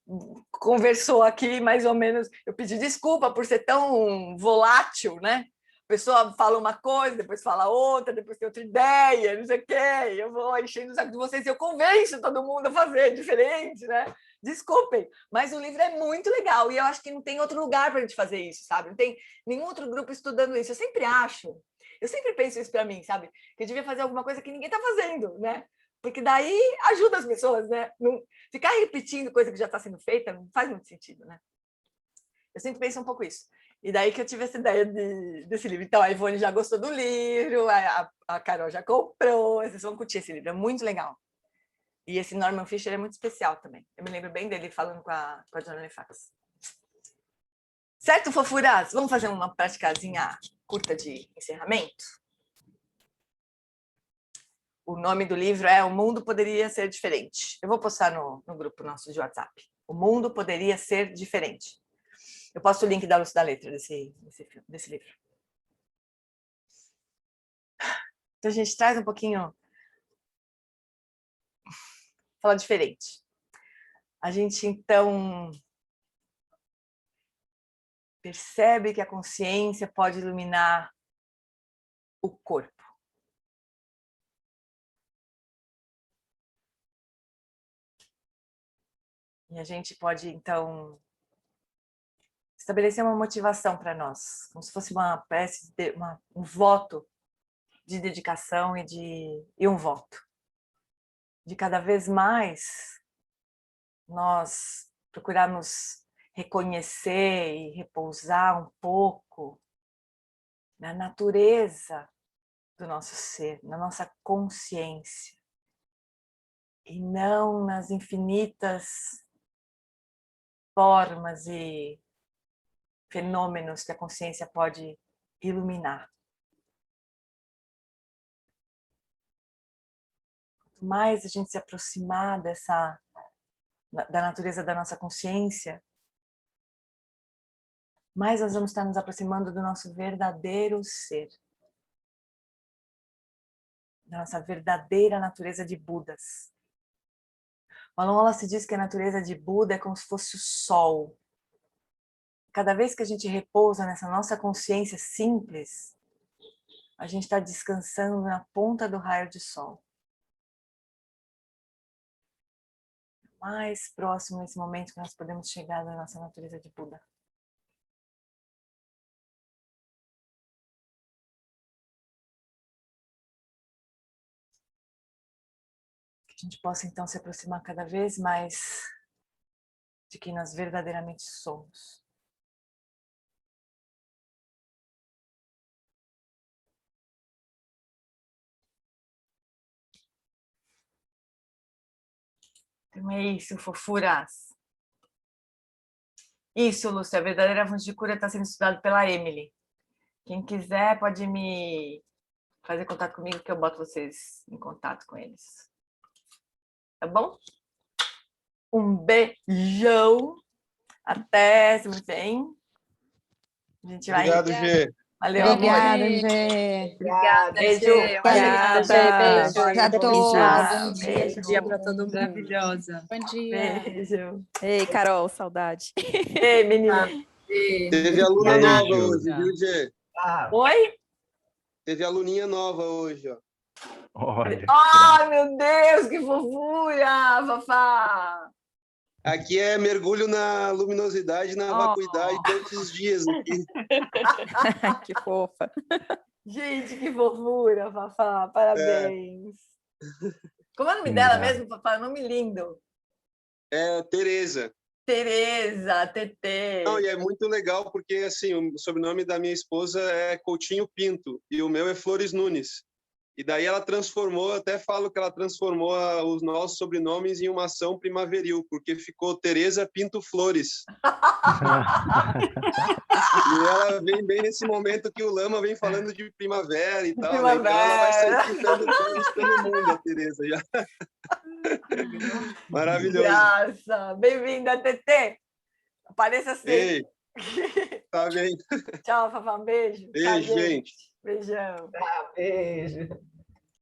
conversou aqui, mais ou menos... Eu pedi desculpa por ser tão volátil, né? O pessoa fala uma coisa, depois fala outra, depois tem outra ideia, não sei o quê. Eu vou enchendo o saco de vocês e eu convenço todo mundo a fazer diferente, né? Desculpem, mas o livro é muito legal e eu acho que não tem outro lugar para a gente fazer isso, sabe? Não tem nenhum outro grupo estudando isso. Eu sempre penso isso para mim, sabe? Que eu devia fazer alguma coisa que ninguém está fazendo, né? Porque daí ajuda as pessoas, né? Não, ficar repetindo coisa que já está sendo feita não faz muito sentido, né? Eu sempre penso um pouco isso. E daí que eu tive essa ideia desse livro. Então, a Ivone já gostou do livro, a Carol já comprou, vocês vão curtir esse livro, é muito legal. E esse Norman Fischer é muito especial também. Eu me lembro bem dele falando com a Joana Fax. Certo, fofuras? Vamos fazer uma praticazinha curta de encerramento? O nome do livro é O Mundo Poderia Ser Diferente. Eu vou postar no grupo nosso de WhatsApp. O Mundo Poderia Ser Diferente. Eu posto o link da Lúcia da Letra desse livro. Então, a gente traz um pouquinho... Falar diferente. A gente, então, percebe que a consciência pode iluminar o corpo. E a gente pode, então, estabelecer uma motivação para nós, como se fosse uma espécie de um voto de dedicação e um voto. De cada vez mais nós procurarmos reconhecer e repousar um pouco na natureza do nosso ser, na nossa consciência, e não nas infinitas formas e fenômenos que a consciência pode iluminar. Quanto mais a gente se aproximar da natureza da nossa consciência, mais nós vamos estar nos aproximando do nosso verdadeiro ser, da nossa verdadeira natureza de Budas. O Alon Wallace diz que a natureza de Buda é como se fosse o sol. Cada vez que a gente repousa nessa nossa consciência simples, a gente está descansando na ponta do raio de sol. Mais próximo nesse momento que nós podemos chegar da nossa natureza de Buda. Que a gente possa então se aproximar cada vez mais de quem nós verdadeiramente somos. Então é isso, fofuras. Isso, Lúcia, a verdadeira fonte de cura está sendo estudada pela Emily. Quem quiser pode me fazer contato comigo que eu boto vocês em contato com eles. Tá bom? Um beijão. Até semana que vem. A gente vai. Obrigado, Gê. Valeu, amor. Obrigada, Gê. Obrigada, Beijo. Gê. Obrigada, Beijo. beijo a todos. Bom Beijo. dia para todo mundo. Maravilhosa. Bom dia. Beijo. Ei, Carol, saudade. Ei, menina. Teve aluna nova hoje, viu, Gê? Oi? Teve aluninha nova hoje, ó. Olha. Ai, meu Deus, que fofura, Fafá. Aqui é mergulho na luminosidade, na vacuidade todos os dias aqui. Que fofa. Gente, que fofura, Fafá. Parabéns. Como é o nome dela mesmo, Fafá? Nome lindo. É Tereza. Tereza, Tetê. Não, e é muito legal porque assim, o sobrenome da minha esposa é Coutinho Pinto e o meu é Flores Nunes. E daí ela transformou, até falo que ela transformou os nossos sobrenomes em uma ação primaveril, porque ficou Tereza Pinto Flores. E ela vem bem nesse momento que o Lama vem falando de primavera e tal, né? Então ela vai sair pintando pelo mundo, a Tereza já. Maravilhoso. Graça. Bem-vinda, Tetê. Apareça sempre. Ei, tá bem. Tchau, Fafá. Um beijo. Beijo, gente. Beijão. Beijo.